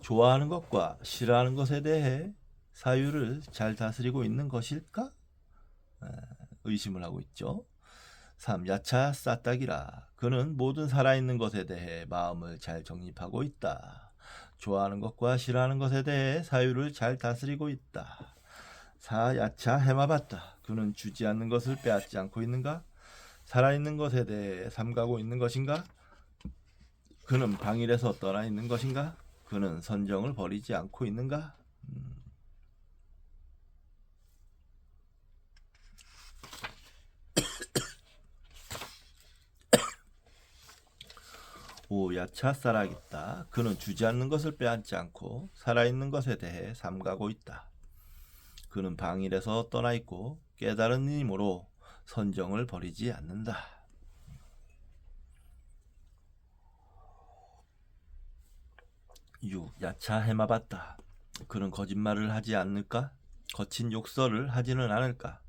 좋아하는 것과 싫어하는 것에 대해 사유를 잘 다스리고 있는 것일까? 의심을 하고 있죠. 3. 야차 싸딱이라. 그는 모든 살아있는 것에 대해 마음을 잘 정립하고 있다. 좋아하는 것과 싫어하는 것에 대해 사유를 잘 다스리고 있다. 4. 야차 해마봤다. 그는 주지 않는 것을 빼앗지 않고 있는가? 살아있는 것에 대해 삼가고 있는 것인가? 그는 방일에서 떠나 있는 것인가? 그는 선정을 버리지 않고 있는가? 오, 야차 싸락있다. 그는 주지 않는 것을 빼앗지 않고 살아있는 것에 대해 삼가고 있다. 그는 방일에서 떠나 있고 깨달은 힘으로 선정을 버리지 않는다. 6. 야차 해마봤다. 그는 거짓말을 하지 않을까? 거친 욕설을 하지는 않을까?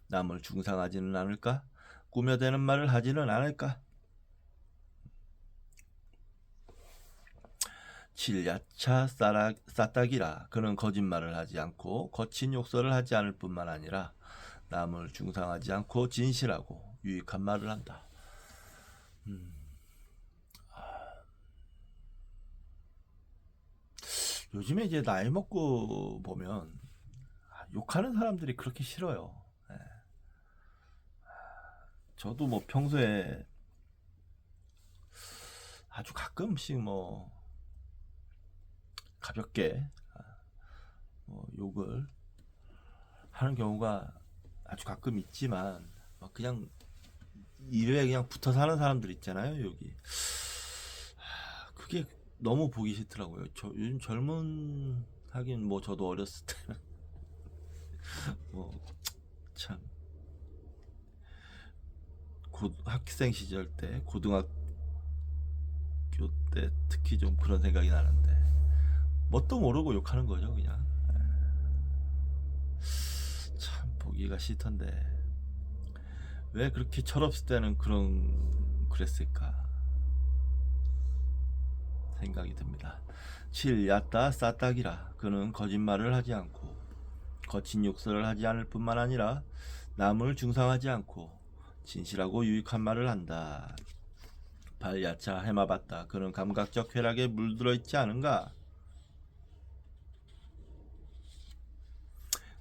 남을 중상하지는 않을까? 꾸며대는 말을 하지는 않을까? 7. 야차 싸딱이라. 그는 거짓말을 하지 않고 거친 욕설을 하지 않을 뿐만 아니라 남을 중상하지 않고 진실하고 유익한 말을 한다. 요즘에 이제 나이 먹고 보면 욕하는 사람들이 그렇게 싫어요. 네. 저도 뭐 평소에 아주 가끔씩 뭐 가볍게 욕을 하는 경우가 아주 가끔 있지만 그냥 입에 그냥 붙어 사는 사람들 있잖아요. 여기 그게 너무 보기 싫더라고요. 요즘 젊은 하긴 뭐 저도 어렸을 때는 뭐 참 학생 시절 때 고등학교 때 특히 좀 그런 생각이 나는데 뭣도 모르고 욕하는 거죠 그냥. 참 보기가 싫던데 왜 그렇게 철없을 때는 그랬을까 생각이 듭니다. 7. 야따 싸딱이라. 그는 거짓말을 하지 않고 거친 욕설을 하지 않을 뿐만 아니라 남을 중상하지 않고 진실하고 유익한 말을 한다. 8. 야차 해마봤다. 그는 감각적 쾌락에 물들어 있지 않은가?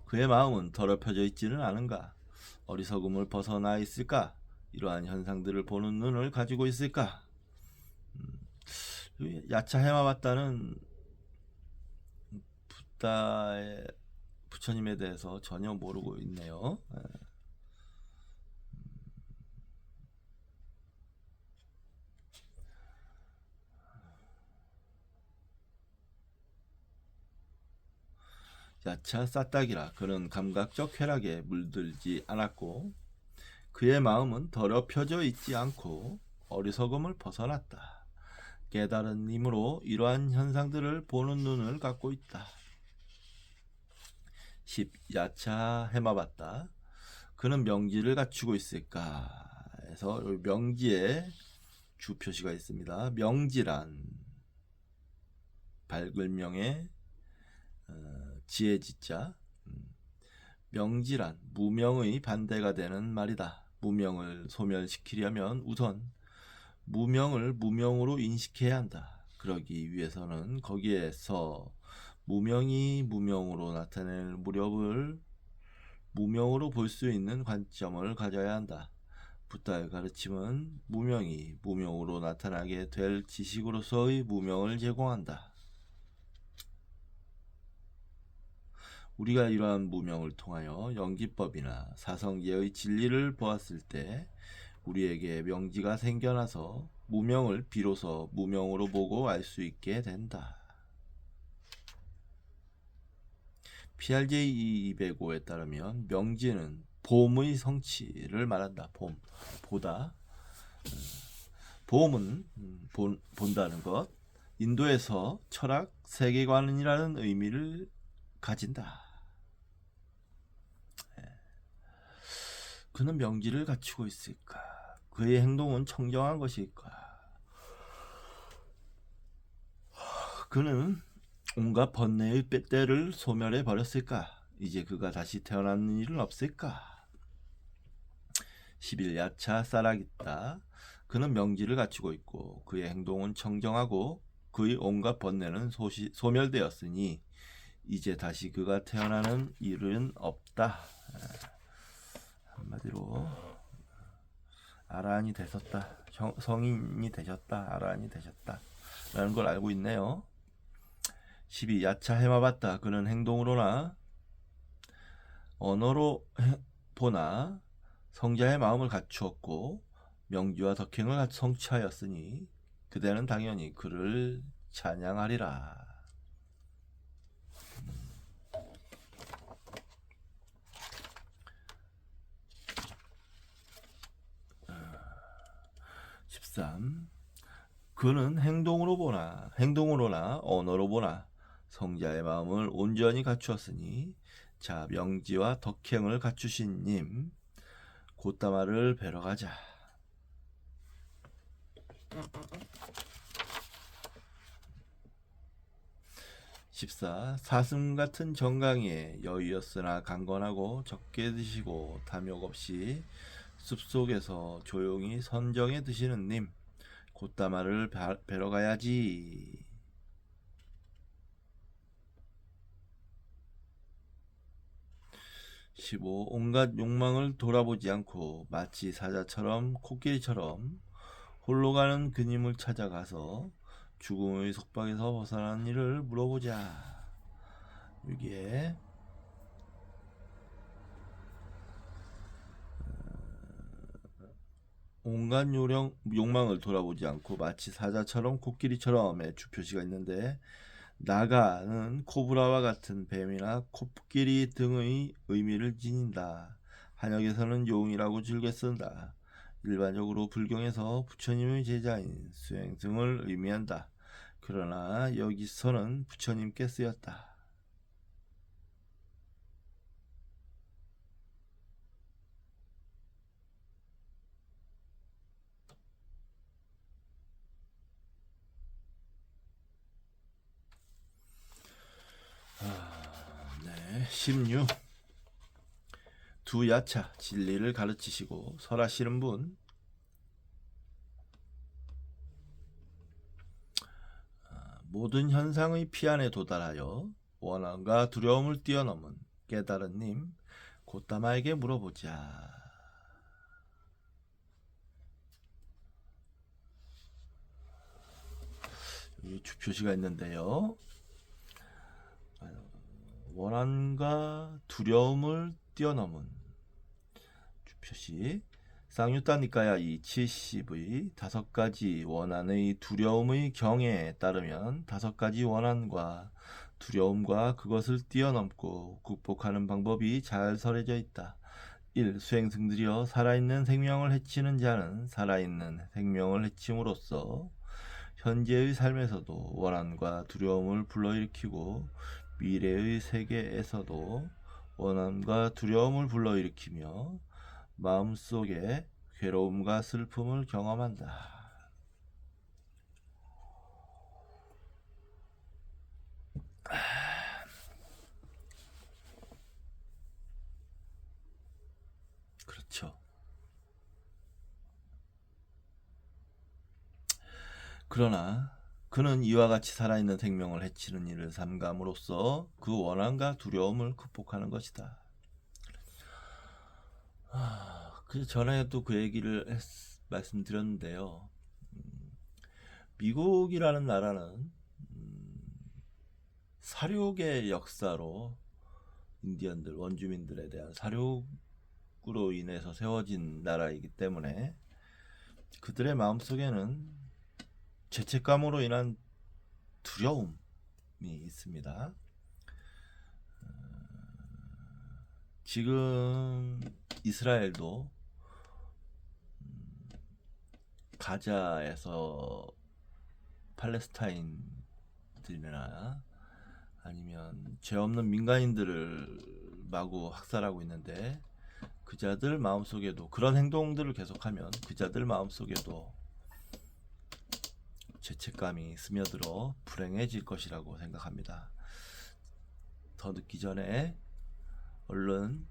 그의 마음은 더럽혀져 있지는 않은가? 어리석음을 벗어나 있을까? 이러한 현상들을 보는 눈을 가지고 있을까? 야차 해마봤다는 부처님에 대해서 전혀 모르고 있네요. 야차 싸딱이라. 그는 감각적 쾌락에 물들지 않았고 그의 마음은 더럽혀져 있지 않고 어리석음을 벗어났다. 깨달은 힘으로 이러한 현상들을 보는 눈을 갖고 있다. 10. 야차 해마봤다. 그는 명지를 갖추고 있을까? 해서 명지에 주 표시가 있습니다. 명지란 밝을 명에 지혜 지자. 명지란 무명의 반대가 되는 말이다. 무명을 소멸시키려면 우선 무명을 무명으로 인식해야 한다. 그러기 위해서는 거기에서 무명이 무명으로 나타낼 무렵을 무명으로 볼 수 있는 관점을 가져야 한다. 붓다의 가르침은 무명이 무명으로 나타나게 될 지식으로서의 무명을 제공한다. 우리가 이러한 무명을 통하여 연기법이나 사성제의 진리를 보았을 때 우리에게 명지가 생겨나서 무명을 비로소 무명으로 보고 알 수 있게 된다. PRJ 205에 따르면 명지는 봄의 성취를 말한다. 보다. 봄은 본다는 것. 인도에서 철학, 세계관이라는 의미를 가진다. 그는 명지를 갖추고 있을까? 그의 행동은 청정한 것일까? 그는 온갖 번뇌의 때를 소멸해 버렸을까? 이제 그가 다시 태어나는 일은 없을까? 11야차 사라깃다. 그는 명지를 갖추고 있고 그의 행동은 청정하고 그의 온갖 번뇌는 소멸되었으니 이제 다시 그가 태어나는 일은 없다. 한마디로 아라한이 되셨다. 성인이 되셨다. 아라한이 되셨다. 라는 걸 알고 있네요. 12야차 해마봤다. 그는 행동으로나 언어로 보나 성자의 마음을 갖추었고 명지와 덕행을 성취하였으니 그대는 당연히 그를 찬양하리라. 13. 그는 행동으로나 언어로 보나 성자의 마음을 온전히 갖추었으니 자 명지와 덕행을 갖추신 님 곧다마를 뵈러 가자. 14. 사슴 같은 정강이에 여유였으나 강건하고 적게 드시고 탐욕 없이 숲속에서 조용히 선정해 드시는 님 곧다마를 뵈러 가야지. 15. 온갖 욕망을 돌아보지 않고 마치 사자처럼 코끼리처럼 홀로 가는 그님을 찾아가서 죽음의 속박에서 벗어나는 일을 물어보자. 여기에 온갖 욕망을 돌아보지 않고 마치 사자처럼 코끼리처럼의 주표시가 있는데 나가는 코브라와 같은 뱀이나 코끼리 등의 의미를 지닌다. 한역에서는 용이라고 즐겨 쓴다. 일반적으로 불경에서 부처님의 제자인 수행승을 의미한다. 그러나 여기서는 부처님께 쓰였다. 네, 16. 두 야차 진리를 가르치시고 설하시는 분 모든 현상의 피안에 도달하여 원한과 두려움을 뛰어넘은 깨달은 님 곧다마에게 물어보자. 여기 주표시가 있는데요. 원한과 두려움을 뛰어넘은 주표시 쌍유따니까야 이 70의 5가지 원한의 두려움의 경에 따르면 5가지 원한과 두려움과 그것을 뛰어넘고 극복하는 방법이 잘 설해져 있다. 1. 수행승들이여 살아있는 생명을 해치는 자는 살아있는 생명을 해침으로써 현재의 삶에서도 원한과 두려움을 불러일으키고 미래의 세계에서도 원한과 두려움을 불러일으키며 마음속에 괴로움과 슬픔을 경험한다. 그렇죠. 그러나 그는 이와 같이 살아있는 생명을 해치는 일을 삼감으로써 그 원한과 두려움을 극복하는 것이다. 그 전에도 그 얘기를 말씀드렸는데요. 미국이라는 나라는 사륙의 역사로 인디언들, 원주민들에 대한 사륙으로 인해서 세워진 나라이기 때문에 그들의 마음속에는 죄책감으로 인한 두려움이 있습니다. 지금 이스라엘도 가자에서 팔레스타인들이나 아니면 죄 없는 민간인들을 마구 학살하고 있는데 그자들 마음속에도 그런 행동들을 계속하면 그자들 마음속에도 죄책감이 스며들어 불행해질 것이라고 생각합니다. 더 늦기 전에 얼른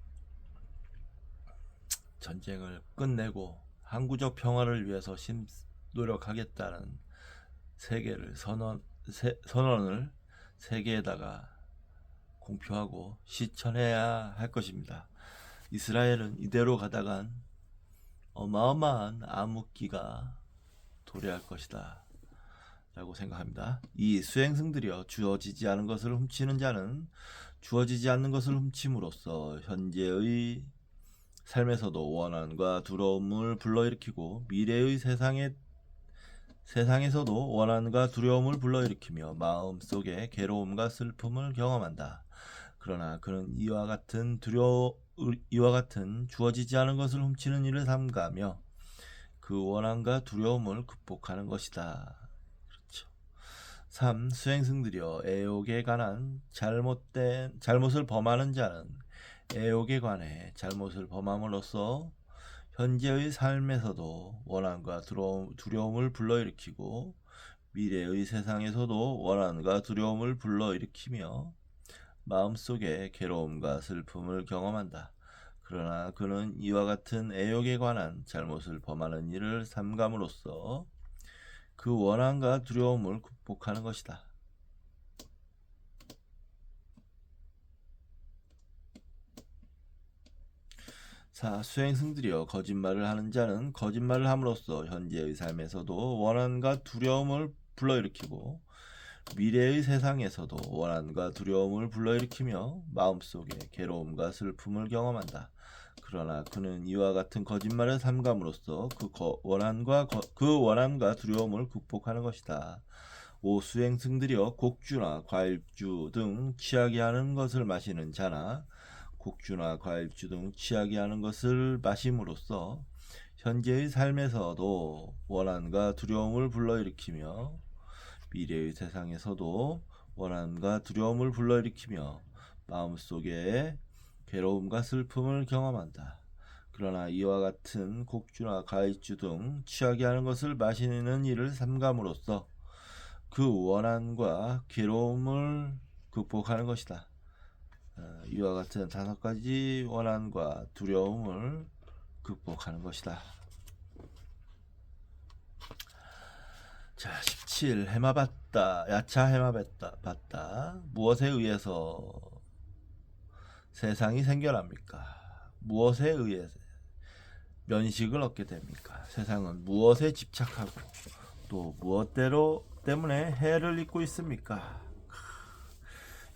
전쟁을 끝내고 항구적 평화를 위해서 노력하겠다는 선언을 세계에다가 공표하고 실천해야 할 것입니다. 이스라엘은 이대로 가다간 어마어마한 암흑기가 도래할 것이다 라고 생각합니다. 이 수행승들이여, 주어지지 않은 것을 훔치는 자는 주어지지 않는 것을 훔침으로써 현재의 삶에서도 원한과 두려움을 불러일으키고 미래의 세상에서도 원한과 두려움을 불러일으키며 마음속에 괴로움과 슬픔을 경험한다. 그러나 그는 이와 같은 주어지지 않은 것을 훔치는 일을 삼가며 그 원한과 두려움을 극복하는 것이다. 그렇죠. 3. 수행승들이여, 애욕에 관한 잘못을 범하는 자는 애욕에 관해 잘못을 범함으로써 현재의 삶에서도 원한과 두려움을 불러일으키고 미래의 세상에서도 원한과 두려움을 불러일으키며 마음속에 괴로움과 슬픔을 경험한다. 그러나 그는 이와 같은 애욕에 관한 잘못을 범하는 일을 삼감으로써 그 원한과 두려움을 극복하는 것이다. 자, 수행승들이여, 거짓말을 하는 자는 거짓말을 함으로써 현재의 삶에서도 원한과 두려움을 불러일으키고 미래의 세상에서도 원한과 두려움을 불러일으키며 마음속에 괴로움과 슬픔을 경험한다. 그러나 그는 이와 같은 거짓말을 삼감으로써 그 원한과 두려움을 극복하는 것이다. 오 수행승들이여, 곡주나 과일주 등 취하게 하는 것을 마시는 자나 곡주나 과일주 등 취하게 하는 것을 마심으로써 현재의 삶에서도 원한과 두려움을 불러일으키며 미래의 세상에서도 원한과 두려움을 불러일으키며 마음속에 괴로움과 슬픔을 경험한다. 그러나 이와 같은 곡주나 과일주 등 취하게 하는 것을 마시는 일을 삼감으로써 그 원한과 괴로움을 극복하는 것이다. 이와 같은 5가지 원한과 두려움을 극복하는 것이다. 자, 17. 야차 해마봤다. 무엇에 의해서 세상이 생겨납니까? 무엇에 의해 면식을 얻게 됩니까? 세상은 무엇에 집착하고 또 때문에 해를 입고 있습니까?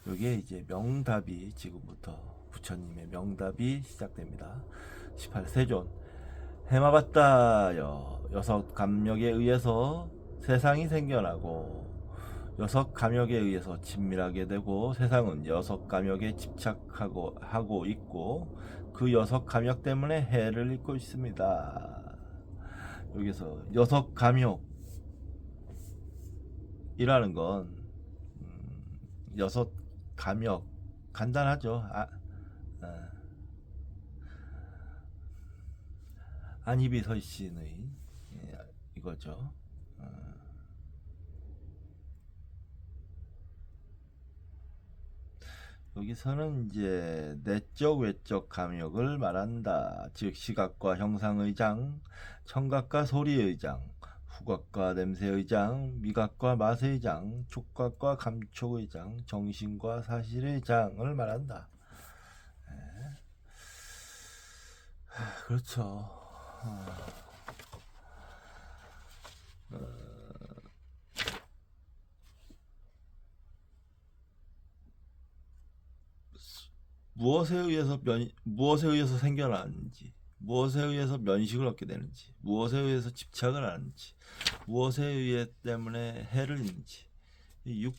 여기에 이제 명답이 지금부터 부처님의 명답이 시작됩니다. 18. 세존 해마봤다여, 6감력에 의해서 세상이 생겨나고 6감력에 의해서 친밀하게 되고 세상은 6감력에 집착하고 있고 그 6감력 때문에 해를 입고 있습니다. 여기서 6감력이라는 건 6감력 간단하죠. 안희비설신의 이거죠. 여기서는 이제 내적 외적 감역을 말한다. 즉 시각과 형상의 장, 청각과 소리의 장, 후각과 냄새의 장, 미각과 맛의 장, 촉각과 감촉의 장, 정신과 사실의 장을 말한다. 그렇죠. 무엇에 의해서 생겨나는지, 무엇에 의해서 면식을 얻게 되는지, 무엇에 의해서 집착을 하는지, 무엇에 의해 때문에 해를 입는지. 이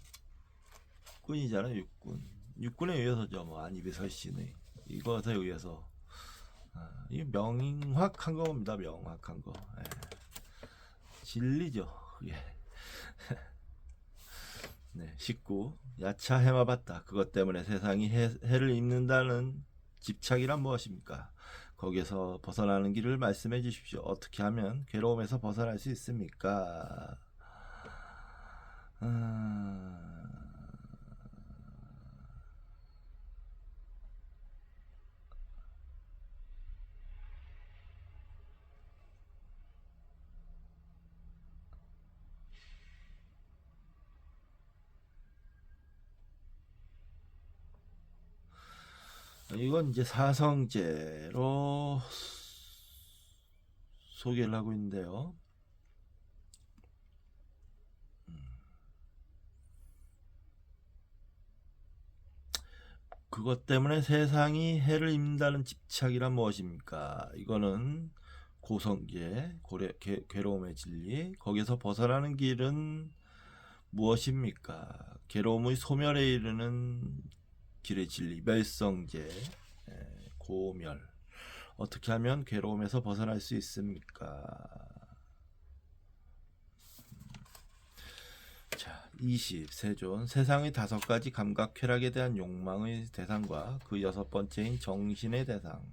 육군이잖아요, 육군. 육군에 의해서죠. 뭐 안이비설신의 이것에 의해서. 이 명확한 겁니다. 명확한 거. 예. 진리죠. 예. 네, 19. 야차 해마봤다. 그것 때문에 세상이 해를 입는다는 집착이란 무엇입니까? 거기에서 벗어나는 길을 말씀해 주십시오. 어떻게 하면 괴로움에서 벗어날 수 있습니까? 이건 이제 사성제로 소개를 하고 있는데요. 그것 때문에 세상이 해를 입는다는 집착이란 무엇입니까? 이거는 고성계, 괴로움의 진리. 거기서 벗어나는 길은 무엇입니까? 괴로움의 소멸에 이르는 길의 진리, 멸성제, 고멸. 어떻게 하면 괴로움에서 벗어날 수 있습니까? 자, 20. 세존. 세상의 5가지 감각 쾌락에 대한 욕망의 대상과 그 6번째인 정신의 대상.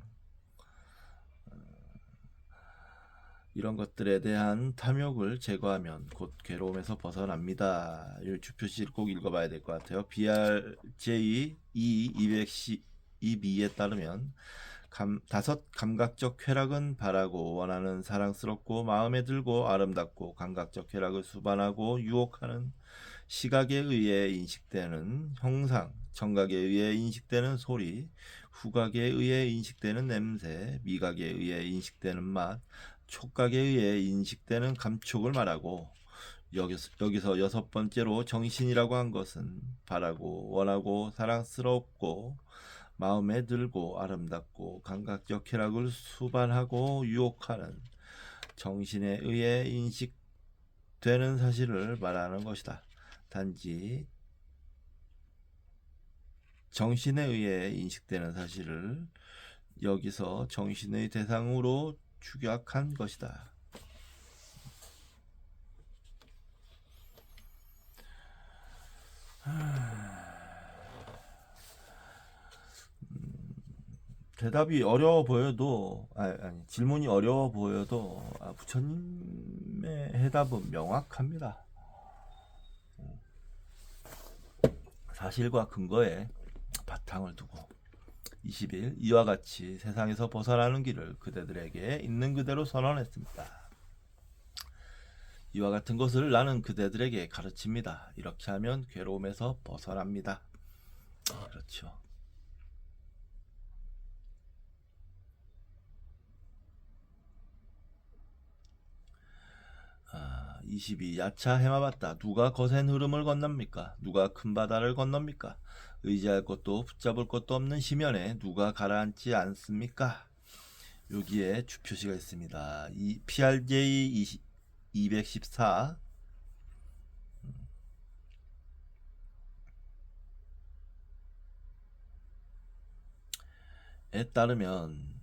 이런 것들에 대한 탐욕을 제거하면 곧 괴로움에서 벗어납니다. 이 주표시를 꼭 읽어봐야 될 것 같아요. BRJ 212에 따르면 5 감각적 쾌락은 바라고 원하는 사랑스럽고 마음에 들고 아름답고 감각적 쾌락을 수반하고 유혹하는 시각에 의해 인식되는 형상, 청각에 의해 인식되는 소리, 후각에 의해 인식되는 냄새, 미각에 의해 인식되는 맛, 촉각에 의해 인식되는 감촉을 말하고, 여기서 6번째로 정신이라고 한 것은 바라고 원하고 사랑스럽고 마음에 들고 아름답고 감각적 쾌락을 수반하고 유혹하는 정신에 의해 인식되는 사실을 말하는 것이다. 단지 정신에 의해 인식되는 사실을 여기서 정신의 대상으로 축약한 것이다. 대답이 어려워 보여도 아니 질문이 어려워 보여도 부처님의 해답은 명확합니다. 사실과 근거에 바탕을 두고 20일 이와 같이 세상에서 벗어나는 길을 그대들에게 있는 그대로 선언했습니다. 이와 같은 것을 나는 그대들에게 가르칩니다. 이렇게 하면 괴로움에서 벗어납니다. 그렇죠. 22. 야차 해마봤다. 누가 거센 흐름을 건넙니까? 누가 큰 바다를 건넙니까? 의지할 것도 붙잡을 것도 없는 심연에 누가 가라앉지 않습니까? 여기에 주표시가 있습니다. 이 PRJ 214 에 따르면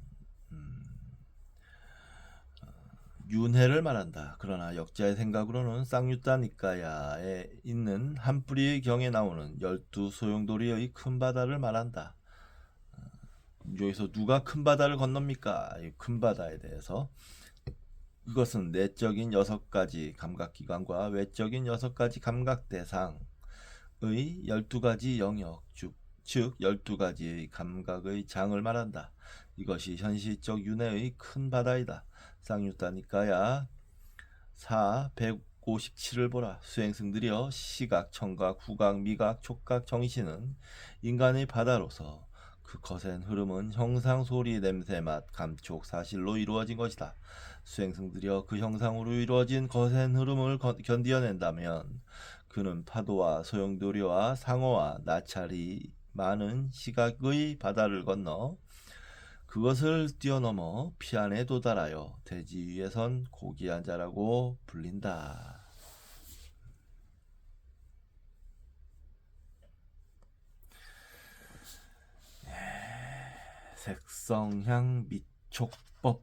윤회를 말한다. 그러나 역자의 생각으로는 쌍유타 니까야에 있는 한 뿌리의 경에 나오는 12 소용돌이의 큰 바다를 말한다. 여기서 누가 큰 바다를 건넙니까? 이 큰 바다에 대해서 그것은 내적인 6가지 감각기관과 외적인 6가지 감각대상의 12가지 영역, 즉 12가지의 감각의 장을 말한다. 이것이 현실적 윤회의 큰 바다이다. 쌍유타 니까야 4. 157을 보라. 수행승들이여 시각, 청각, 후각, 미각, 촉각, 정신은 인간의 바다로서 그 거센 흐름은 형상, 소리, 냄새, 맛, 감촉, 사실로 이루어진 것이다. 수행승들이여 그 형상으로 이루어진 거센 흐름을 견디어낸다면 그는 파도와 소용돌이와 상어와 나찰이 많은 시각의 바다를 건너 그것을 뛰어넘어 피안에 도달하여 대지 위에선 고귀한 자라고 불린다. 색성향 미촉법.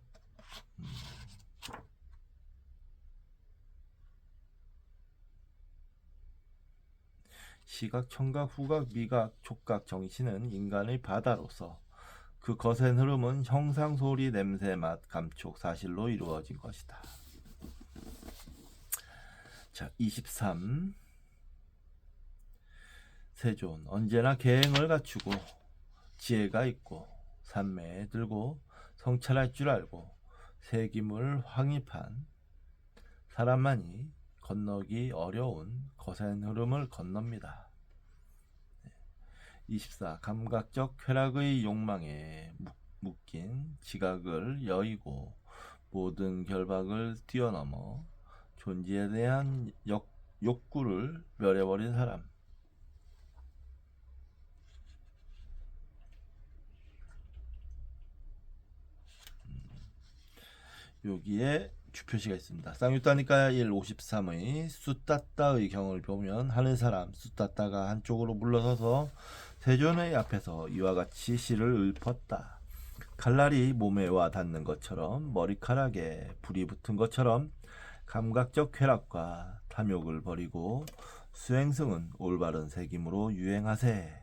시각, 청각, 후각, 미각, 촉각, 정신은 인간의 바다로서 그 거센 흐름은 형상, 소리, 냄새, 맛, 감촉, 사실로 이루어진 것이다. 자, 23. 세존, 언제나 계행을 갖추고 지혜가 있고 산매에 들고 성찰할 줄 알고 세김을 확립한 사람만이 건너기 어려운 거센 흐름을 건넙니다. 24. 감각적 쾌락의 욕망에 묶인 지각을 여의고 모든 결박을 뛰어넘어 존재에 대한 욕구를 멸해버린 사람. 여기에 주표시가 있습니다. 쌍유따니까 153의 수따따의 경을 보면 하는 사람 수따따가 한쪽으로 물러서서 세존의 앞에서 이와 같이 시를 읊었다. 칼날이 몸에 와 닿는 것처럼 머리카락에 불이 붙은 것처럼 감각적 쾌락과 탐욕을 버리고 수행승은 올바른 새김으로 유행하세.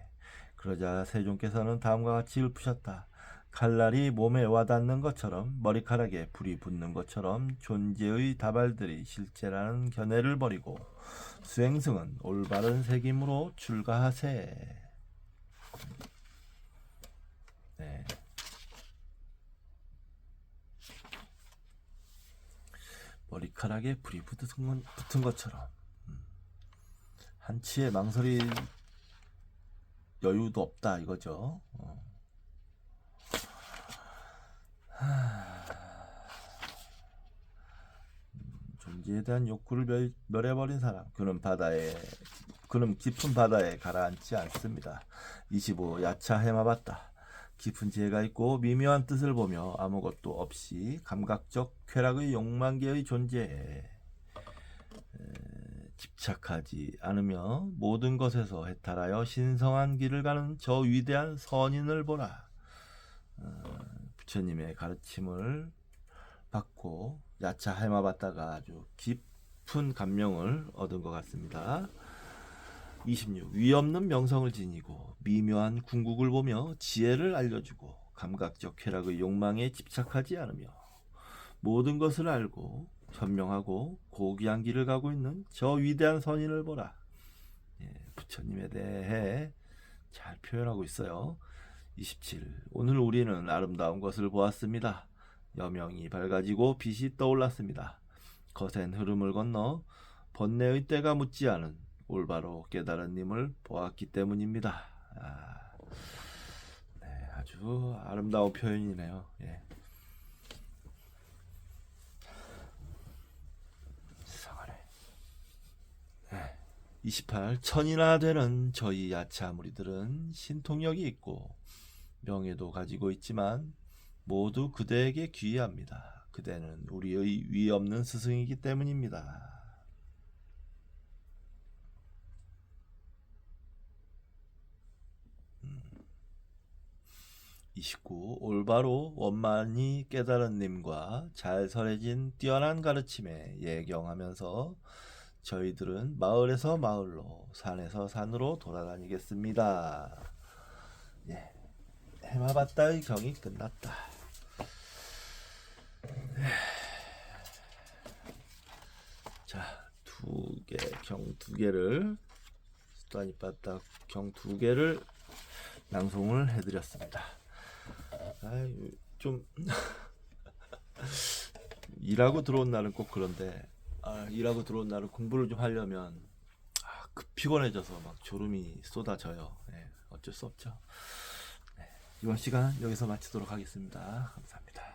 그러자 세존께서는 다음과 같이 읊으셨다. 칼날이 몸에 와닿는 것처럼 머리카락에 불이 붙는 것처럼 존재의 다발들이 실제라는 견해를 버리고 수행승은 올바른 새김으로 출가하세. 네. 머리카락에 불이 붙은 것처럼 한치의 망설일 여유도 없다 이거죠. 존재에 대한 욕구를 멸해버린 사람 그는 깊은 바다에 가라앉지 않습니다. 25. 야차 해마봤다. 깊은 지혜가 있고 미묘한 뜻을 보며 아무것도 없이 감각적 쾌락의 욕망계의 존재에 집착하지 않으며 모든 것에서 해탈하여 신성한 길을 가는 저 위대한 선인을 보라. 부처님의 가르침을 받고 야차 해마봤다가 아주 깊은 감명을 얻은 것 같습니다. 26. 위없는 명성을 지니고 미묘한 궁극을 보며 지혜를 알려주고 감각적 쾌락의 욕망에 집착하지 않으며 모든 것을 알고 현명하고 고귀한 길을 가고 있는 저 위대한 선인을 보라. 부처님에 대해 잘 표현하고 있어요. 27. 오늘 우리는 아름다운 것을 보았습니다. 여명이 밝아지고 빛이 떠올랐습니다. 거센 흐름을 건너 번뇌의 때가 묻지 않은 올바로 깨달은 님을 보았기 때문입니다. 네, 아주 아름다운 표현이네요. 예. 이상하네. 네. 28. 천이나 되는 저희 야차 무리들은 신통력이 있고 명예도 가지고 있지만 모두 그대에게 귀의합니다. 그대는 우리의 위 없는 스승이기 때문입니다. 29. 올바로 원만히 깨달은 님과 잘 설해진 뛰어난 가르침에 예경하면서 저희들은 마을에서 마을로 산에서 산으로 돌아다니겠습니다. 예, 해마봤다의 경이 끝났다. 자, 경 두 개를 수다니빠따 경 두 개를 낭송을 해드렸습니다. 좀 일하고 들어온 날은 꼭 그런데 일하고 들어온 날은 공부를 좀 하려면 피곤해져서 막 졸음이 쏟아져요. 어쩔 수 없죠. 이번 시간 여기서 마치도록 하겠습니다. 감사합니다.